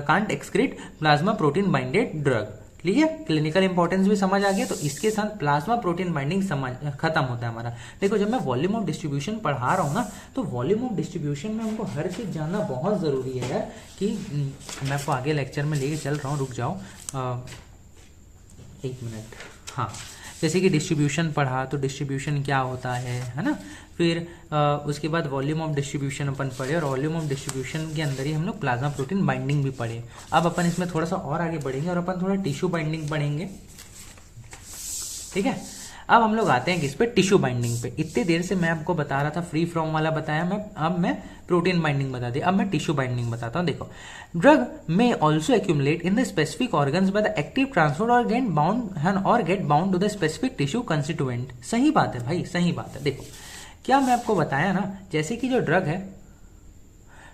can't excrete plasma protein binded drug. ठीक है, क्लिनिकल इंपॉर्टेंस भी समझ आ गया। तो इसके साथ प्लाज्मा प्रोटीन बाइंडिंग खत्म होता है हमारा। देखो, जब मैं वॉल्यूम ऑफ डिस्ट्रीब्यूशन पढ़ा रहा हूँ ना, तो वॉल्यूम ऑफ डिस्ट्रीब्यूशन में हमको हर चीज जानना बहुत जरूरी है कि मैं आपको आगे लेक्चर में लेके चल रहा हूँ, रुक जाओ 1 मिनट। हाँ, जैसे कि डिस्ट्रीब्यूशन पढ़ा, तो डिस्ट्रीब्यूशन क्या होता है ना। फिर उसके बाद वॉल्यूम ऑफ डिस्ट्रीब्यूशन अपन पढ़े, और वॉल्यूम ऑफ डिस्ट्रीब्यूशन के अंदर ही हम लोग प्लाज्मा प्रोटीन बाइंडिंग भी पढ़े। अब अपन इसमें थोड़ा सा और आगे बढ़ेंगे और अपन थोड़ा टिश्यू बाइंडिंग पढ़ेंगे। ठीक है, अब हम लोग आते हैं किस पे, टिश्यू बाइंडिंग पे। इतनी देर से मैं आपको बता रहा था फ्री फ्रॉम वाला बताया मैं, अब मैं प्रोटीन बाइंडिंग बता दी, अब मैं टिश्यू बाइंडिंग बताता हूँ। देखो, ड्रग में also accumulate in the specific organs by the active transport और get bound to the specific tissue constituent. सही बात है भाई, सही बात है। देखो, क्या मैं आपको बताया ना, जैसे कि जो ड्रग है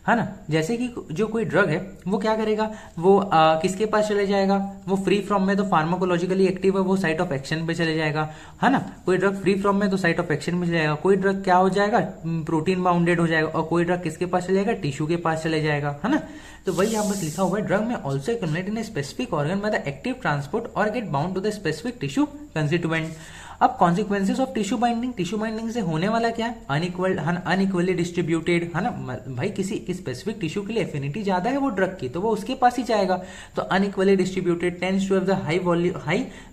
ना, जैसे कि जो कोई ड्रग है वो क्या करेगा, वो किसके पास चले जाएगा, वो फ्री फ्रॉम में तो फार्माकोलॉजिकली एक्टिव है, वो साइट ऑफ एक्शन पे चले जाएगा, है ना। कोई ड्रग फ्री फ्रॉम में तो साइट ऑफ एक्शन में चले जाएगा, कोई ड्रग क्या हो जाएगा, प्रोटीन बाउंडेड हो जाएगा, और कोई ड्रग किसके पास चले जाएगा, टिश्यू के पास चले जाएगा, है ना। तो वही यहाँ बस लिखा हुआ है, ड्रग में also accumulate in a specific organ by the active transport और get bound to the specific tissue constituent. अब consequences of tissue binding, tissue binding से होने वाला क्या है, अनइक्वली डिस्ट्रीब्यूटेड, है ना। भाई किसी स्पेसिफिक टिश्यू के लिए एफिनिटी ज्यादा है वो ड्रग की, तो वो उसके पास ही जाएगा। तो unequally distributed tends to have the high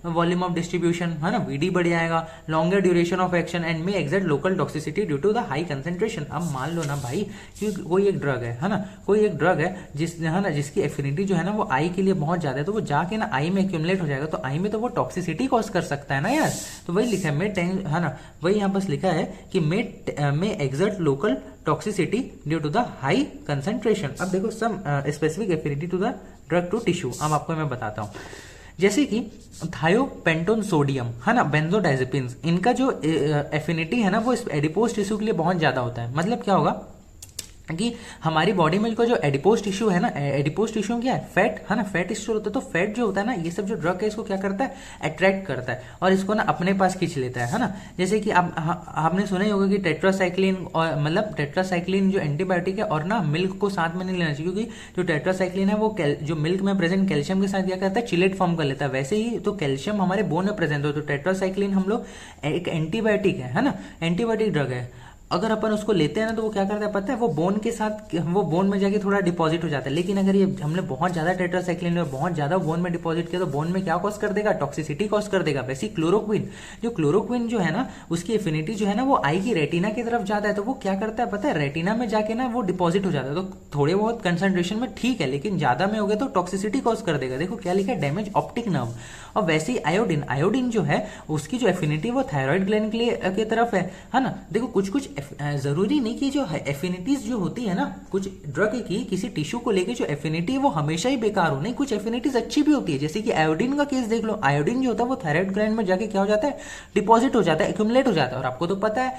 volume of distribution, है ना, वीडी बढ़ जाएगा, longer duration of action and may exert local toxicity due to the high concentration. अब मान लो ना भाई कि कोई एक ड्रग है ना, कोई एक ड्रग है जिसकी एफिनिटी जो है ना वो आई के लिए बहुत ज्यादा है, तो वो जाके ना आई में एक्यूमुलेट हो जाएगा, तो आई में तो वो टॉक्सिसिटी कॉज कर सकता है ना यार। तो वही लिखा है है ना, वही यहाँ बस लिखा है कि may exert local toxicity due to the high concentration. अब देखो, some specific affinity to the drug to tissue. अब आपको मैं बताता हूँ, जैसे कि थायोपेंटोन सोडियम, है ना, बेंजोडाइजेपिन्स, इनका जो एफिनिटी है ना वो एडिपोज टिश्यू के लिए बहुत ज्यादा होता है। मतलब क्या होगा कि हमारी बॉडी में जो एडिपोज टिश्यू है ना, एडिपोज टिश्यू क्या है, फैट, है ना, फैट स्टोर होता है। तो फैट जो होता है ना, ये सब जो ड्रग है इसको क्या करता है, अट्रैक्ट करता है और इसको ना अपने पास खींच लेता है ना। जैसे कि आप आपने सुना ही होगा कि टेट्रासाइक्लिन, और मतलब टेट्रासाइक्लिन जो एंटीबायोटिक है, और ना मिल्क को साथ में नहीं लेना चाहिए, क्योंकि जो टेट्रासाइक्लिन है वो जो मिल्क में प्रेजेंट कैल्शियम के साथ क्या करता है, चिलेट फॉर्म कर लेता है। वैसे ही तो कैल्शियम हमारे बोन में प्रेजेंट हो, तो टेट्रासाइक्लिन हम लोग एक एंटीबायोटिक है ना, एंटीबायोटिक ड्रग है। अगर अपन उसको लेते हैं ना तो वो क्या करता है पता है, वो बोन के साथ, वो बोन में जाके थोड़ा डिपॉजिट हो जाता है। लेकिन अगर ये हमने बहुत ज्यादा टेट्रासाइक्लिन और बहुत ज्यादा बोन में डिपॉजिट किया तो बोन में क्या कॉज कर देगा, टॉक्सिसिटी कॉज कर देगा। वैसे क्लोरोक्विन जो है ना, उसकी एफिनिटी जो है ना वो आई की रेटिना की तरफ जाता है, तो वो क्या करता है पता है, रेटिना में जाके ना वो डिपॉजिट हो जाता है। तो थोड़े बहुत कंसंट्रेशन में ठीक है, लेकिन ज्यादा में हो गया तो टॉक्सिसिटी कॉज कर देगा। देखो क्या लिखा है, डैमेज ऑप्टिक नर्व। और वैसे ही आयोडीन जो है उसकी जो एफिनिटी वो थायराइड ग्लैंड के लिए की तरफ है ना। देखो कुछ जरूरी नहीं कि जो एफिनिटीज जो होती है ना कुछ ड्रग की, किसी टिश्यू को लेके जो एफिनिटी है वो हमेशा ही बेकार हो, नहीं, कुछ एफिनिटीज अच्छी भी होती है। जैसे कि आयोडीन का केस देख लो, आयोडीन जो होता है वो थायराइड ग्लैंड में जाके क्या हो जाता है, डिपॉजिट हो जाता है, एक्यूमुलेट हो जाता है। और आपको तो पता है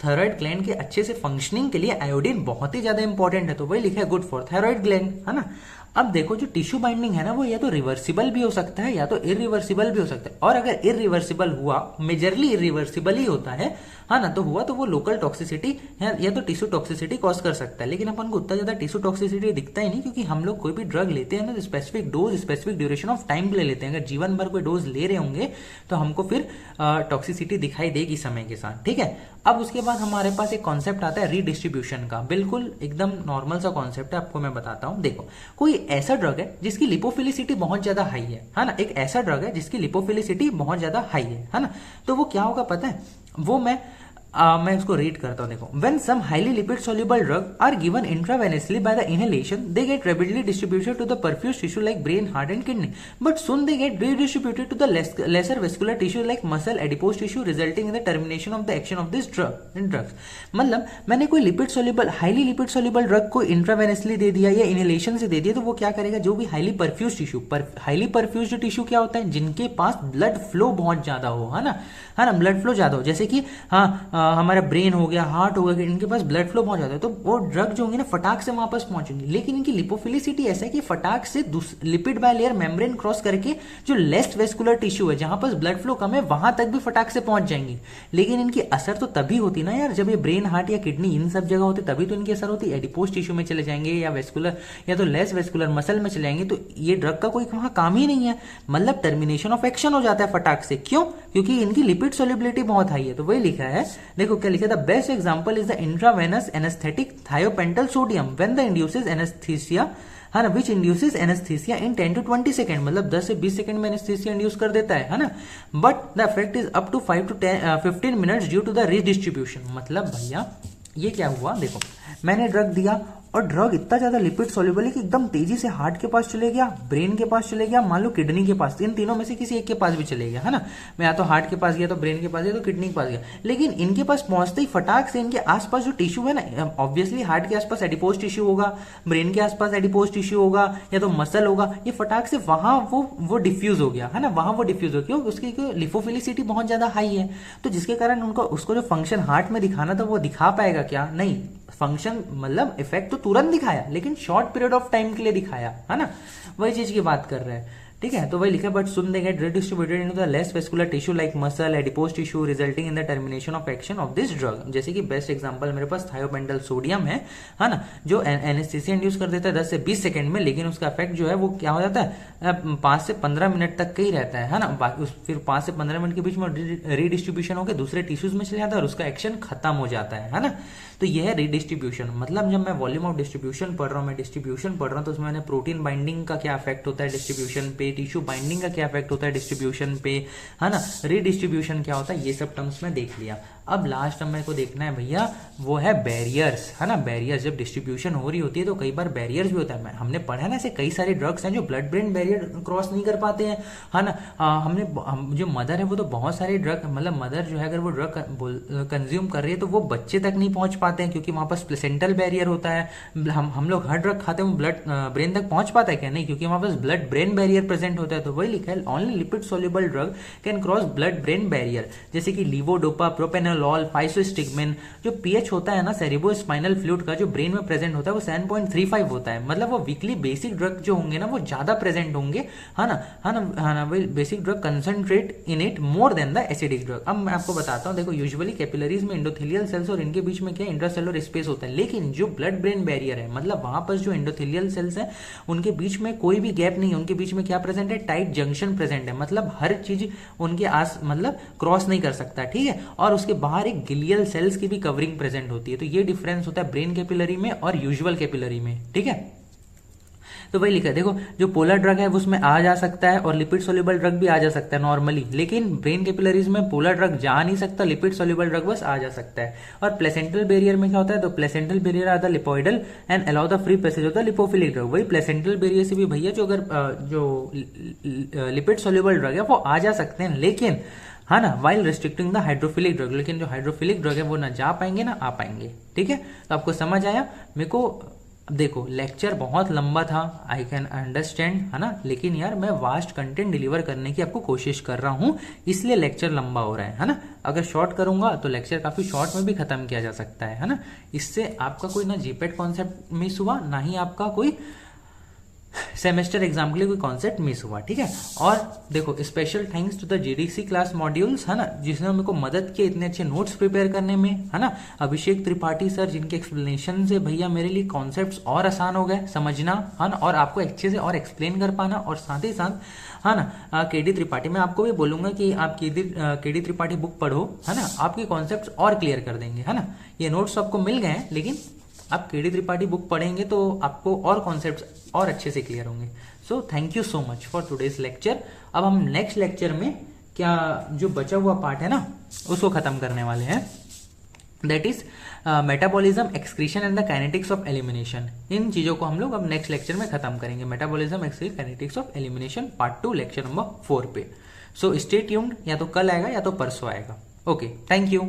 थायराइड ग्लैंड के अच्छे से फंक्शनिंग के लिए आयोडीन बहुत ही ज्यादा इंपॉर्टेंट है, तो वही लिखा है गुड फॉर थायराइड ग्लैंड, है ना। अब देखो जो टिश्यू बाइंडिंग है ना वो या तो रिवर्सिबल भी हो सकता है या तो इरिवर्सिबल भी हो सकता है। और अगर इरिवर्सिबल हुआ, मेजरली इरिवर्सिबल ही होता है ना, तो हुआ तो वो लोकल टॉक्सिसिटी या तो टिश्यू टॉक्सिसिटी कॉज कर सकता है। लेकिन अपन को उतना ज्यादा टिश्यू टॉक्सिसिटी दिखता ही नहीं, क्योंकि हम लोग कोई भी ड्रग लेते हैं ना तो specific dose, specific duration of time पे ले लेते हैं। अगर जीवन भर कोई डोज ले रहे होंगे तो हमको फिर टॉक्सिसिटी दिखाई देगी समय के साथ, ठीक है। अब उसके बाद हमारे पास एक कॉन्सेप्ट आता है रीडिस्ट्रीब्यूशन का, बिल्कुल एकदम नॉर्मल सा कॉन्सेप्ट है, आपको मैं बताता हूँ। देखो कोई ऐसा ड्रग है जिसकी लिपोफिलिसिटी बहुत ज्यादा हाई है ना, एक ऐसा ड्रग है जिसकी लिपोफिलिसिटी बहुत ज्यादा हाई है ना, तो वो क्या होगा पता है, वो मैं मैं इसको रीड करता हूँ, देखो। When some highly lipid soluble drug are given intravenously by the inhalation, they get rapidly distributed to the perfused tissue like brain, heart and kidney, but soon they get redistributed to the lesser vascular tissue like muscle, adipose tissue, resulting in the termination of the action of this drugs। मतलब मैंने कोई lipid soluble, highly lipid soluble drug को intravenously दे दिया या inhalation से दे दिया, तो वो क्या करेगा, जो भी highly perfuse tissue, highly perfuse tissue क्या होता है, जिनके पास ब्लड फ्लो बहुत ज्यादा हो, है ना, ब्लड फ्लो ज्यादा हो, जैसे कि हमारा ब्रेन हो गया, हार्ट हो गया, इनके पास ब्लड फ्लो बहुत ज्यादा है, तो वो ड्रग जो होंगे ना फटाक से वापस पहुंचेंगे। लेकिन इनकी लिपोफिलिसिटी ऐसा है कि फटाक से लिपिड बायलेयर मेम्ब्रेन क्रॉस करके जो लेस वेस्कुलर टिश्यू है, जहां पर ब्लड फ्लो कम है, वहां तक भी फटाक से पहुंच जाएंगी। लेकिन इनकी असर तो तभी होती ना यार, जब ये ब्रेन, हार्ट या किडनी इन सब जगह होते, तभी तो इनकी असर होती है। एडिपोज टिश्यू में चले जाएंगे या वेस्कुलर या तो लेस वेस्कुलर मसल में चले जाएंगे, तो ये ड्रग का कोई वहां काम ही नहीं है, मतलब टर्मिनेशन ऑफ एक्शन हो जाता है फटाक से। क्यों? क्योंकि इनकी लिपिड सोल्युबिलिटी बहुत हाई है। तो वही लिखा है, देखो क्या लिखा है, the best example is the intravenous anaesthetic thiopental sodium when the induces anaesthesia, है ना, which induces anaesthesia in 10 to 20 second, मतलब 10 से 20 सेकंड में एनेस्थीसिया इंड्यूस कर देता है ना, but the effect is up to 5 to 15 minutes due to the redistribution. मतलब भैया ये क्या हुआ, देखो मैंने ड्रग दिया और ड्रग इतना ज्यादा लिपिड सॉल्युबल है कि एकदम तेजी से हार्ट के पास चले गया, ब्रेन के पास चले गया, मान लो किडनी के पास, इन तीनों में से किसी एक के पास भी चले गया, है ना। मैं या तो हार्ट के पास गया, तो ब्रेन के पास गया, तो किडनी के पास गया। लेकिन इनके पास पहुंचते ही फटाक से इनके आसपास जो टिश्यू है ना, ऑब्वियसली हार्ट के आसपास एडिपोज टिश्यू होगा, ब्रेन के आसपास एडिपोज टिश्यू होगा, या तो मसल होगा, ये फटाक से वहां वो डिफ्यूज हो गया, है ना, वहां वो डिफ्यूज हो गया। उसकी लिपोफिलिसिटी बहुत ज्यादा हाई है, तो जिसके कारण उनको उसको जो फंक्शन हार्ट में दिखाना था वो दिखा पाएगा क्या? नहीं। फंक्शन मतलब इफेक्ट तो तुरंत दिखाया, लेकिन शॉर्ट पीरियड ऑफ टाइम के लिए दिखाया, है ना, वही चीज की बात कर रहे हैं, ठीक है। तो वही लिखा, but soon they get redistributed into the less vascular tissue like muscle, adipose tissue, resulting in the termination of action of this drug. जैसे कि बेस्ट एग्जांपल मेरे पास थायोपेंटल सोडियम है ना, जो एनेस्थीसिया इंड्यूस कर देता है 10 से 20 सेकंड में, लेकिन उसका इफेक्ट जो है वो क्या हो जाता है, 5 से 15 मिनट तक का ही रहता है ना। बाकी फिर 5 से 15 मिनट के बीच में रीडिस्ट्रीब्यूशन होकर दूसरे टिश्यूज में चले जाता है और उसका एक्शन खत्म हो जाता है ना। तो यह है रीडिस्ट्रीब्यूशन। मतलब जब मैं वॉल्यूम ऑफ डिस्ट्रीब्यूशन पढ़ रहा हूँ, मैं डिस्ट्रीब्यूशन पढ़ रहा हूँ, तो उसमें मैंने प्रोटीन बाइंडिंग का क्या इफेक्ट होता है डिस्ट्रीब्यूशन पे, टिश्यू बाइंडिंग का क्या इफेक्ट होता है डिस्ट्रीब्यूशन पे, है ना, रीडिस्ट्रीब्यूशन क्या होता है, ये सब टर्म्स में देख लिया। अब लास्ट टर्म मेरे को देखना है भैया, वो है बैरियर्स, है ना। बैरियर्स जब डिस्ट्रीब्यूशन हो रही होती है तो कई बार बैरियर्स भी होता है। हमने पढ़ा है ना, ऐसे कई सारे ड्रग्स हैं जो ब्लड ब्रेन बैरियर क्रॉस नहीं कर पाते हैं, है ना। जो मदर है वो तो बहुत सारे ड्रग, मतलब मदर जो है अगर वो ड्रग कंज्यूम कर रही है तो वो बच्चे तक नहीं पहुंच पाते हैं, क्योंकि वहां पर प्लेसेंटल बैरियर होता है। हम लोग हर ड्रग खाते हैं, वो ब्लड ब्रेन तक पहुंच पाता है क्या? नहीं, क्योंकि वहां पर ब्लड ब्रेन बैरियर प्रेजेंट होता है। तो वही लिखा है, only lipid soluble drug can cross blood brain barrier, जैसे कि लीवोडोपा, प्रोपेनोलॉल, फाइसोस्टिगमिन। जो पीएच होता है ना सेरेब्रो स्पाइनल फ्लूइड का, जो ब्रेन में प्रेजेंट होता है, वो 7.35 होता है। मतलब वो वीकली बेसिक ड्रग जो होंगे ना वो ज्यादा प्रेजेंट होंगे, है ना, basic drug concentrate in it more than the acidic drug. अब मैं आपको बताता हूं, देखो यूजुअली कैपिलरीज में एंडोथेलियल सेल्स और इनके बीच में क्या इंट्रासेलुलर स्पेस होता है, लेकिन जो ब्लड ब्रेन बैरियर है, मतलब वहां पर जो एंडोथेलियल सेल्स हैं उनके बीच में कोई भी गैप नहीं है, उनके बीच में क्या प्रेजेंट है, टाइट जंक्शन प्रेजेंट है। मतलब हर चीज उनके आस मतलब क्रॉस नहीं कर सकता, ठीक है। और उसके बाहर एक गिलियल सेल्स की भी कवरिंग प्रेजेंट होती है। तो ये डिफरेंस होता है ब्रेन कैपिलरी में और यूजुअल कैपिलरी में, ठीक है। तो वही लिखा है, देखो जो पोलर ड्रग है उसमें आ जा सकता है और लिपिड सोल्यूबल ड्रग भी आ जा सकता है नॉर्मली, लेकिन ब्रेन कैपिलरीज में पोलर ड्रग जा नहीं सकता, लिपिड सोल्यूबल ड्रग बस आ जा सकता है। और प्लेसेंटल बैरियर में क्या होता है, तो placental barrier are the lipoidal and allow the free passage of the lipophilic drug. वही प्लेसेंटल बैरियर से भी भैया जो अगर जो लिपिड सोल्यूबल ड्रग है वो आ जा सकते हैं, लेकिन है ना, while restricting the hydrophilic drug, लेकिन जो हाइड्रोफिलिक ड्रग है वो ना जा पाएंगे ना आ पाएंगे, ठीक है। तो आपको समझ आया? मेरे को देखो लेक्चर बहुत लंबा था, आई कैन अंडरस्टैंड, है ना, लेकिन यार मैं वास्ट कंटेंट डिलीवर करने की आपको कोशिश कर रहा हूं, इसलिए लेक्चर लंबा हो रहा है ना। अगर शॉर्ट करूंगा तो लेक्चर काफी शॉर्ट में भी खत्म किया जा सकता है ना। इससे आपका कोई ना जीपेट कॉन्सेप्ट मिस हुआ, ना ही आपका कोई सेमेस्टर एग्जाम के लिए कोई कॉन्सेप्ट मिस हुआ, ठीक है। और देखो special thanks to the GDC class modules, है ना, जिसने मेरे को मदद की इतने अच्छे नोट्स प्रिपेयर करने में, है ना। अभिषेक त्रिपाठी सर, जिनके एक्सप्लेनेशन से भैया मेरे लिए कॉन्सेप्ट्स और आसान हो गए समझना, है ना, और आपको अच्छे से और एक्सप्लेन कर पाना। और साथ ही साथ, है ना, केडी त्रिपाठी, मैं आपको भी बोलूंगा कि आप केडी त्रिपाठी बुक पढ़ो, है ना, आपके कॉन्सेप्ट्स और क्लियर कर देंगे, है ना। ये नोट्स आपको मिल गए हैं, लेकिन आप केडी त्रिपाठी बुक पढ़ेंगे तो आपको और कॉन्सेप्ट्स और अच्छे से क्लियर होंगे। So thank you so much for today's lecture. अब हम नेक्स्ट लेक्चर में क्या जो बचा हुआ पार्ट है ना उसको खत्म करने वाले हैं। That is metabolism, excretion and the kinetics of elimination. इन चीज़ों को हम लोग अब नेक्स्ट लेक्चर में खत्म करेंगे। Metabolism, excretion, kinetics of elimination part 2 lecture number 4 पे। सो स्टे ट्यून्ड, या तो कल आएगा या तो परसों आएगा। Okay, thank you.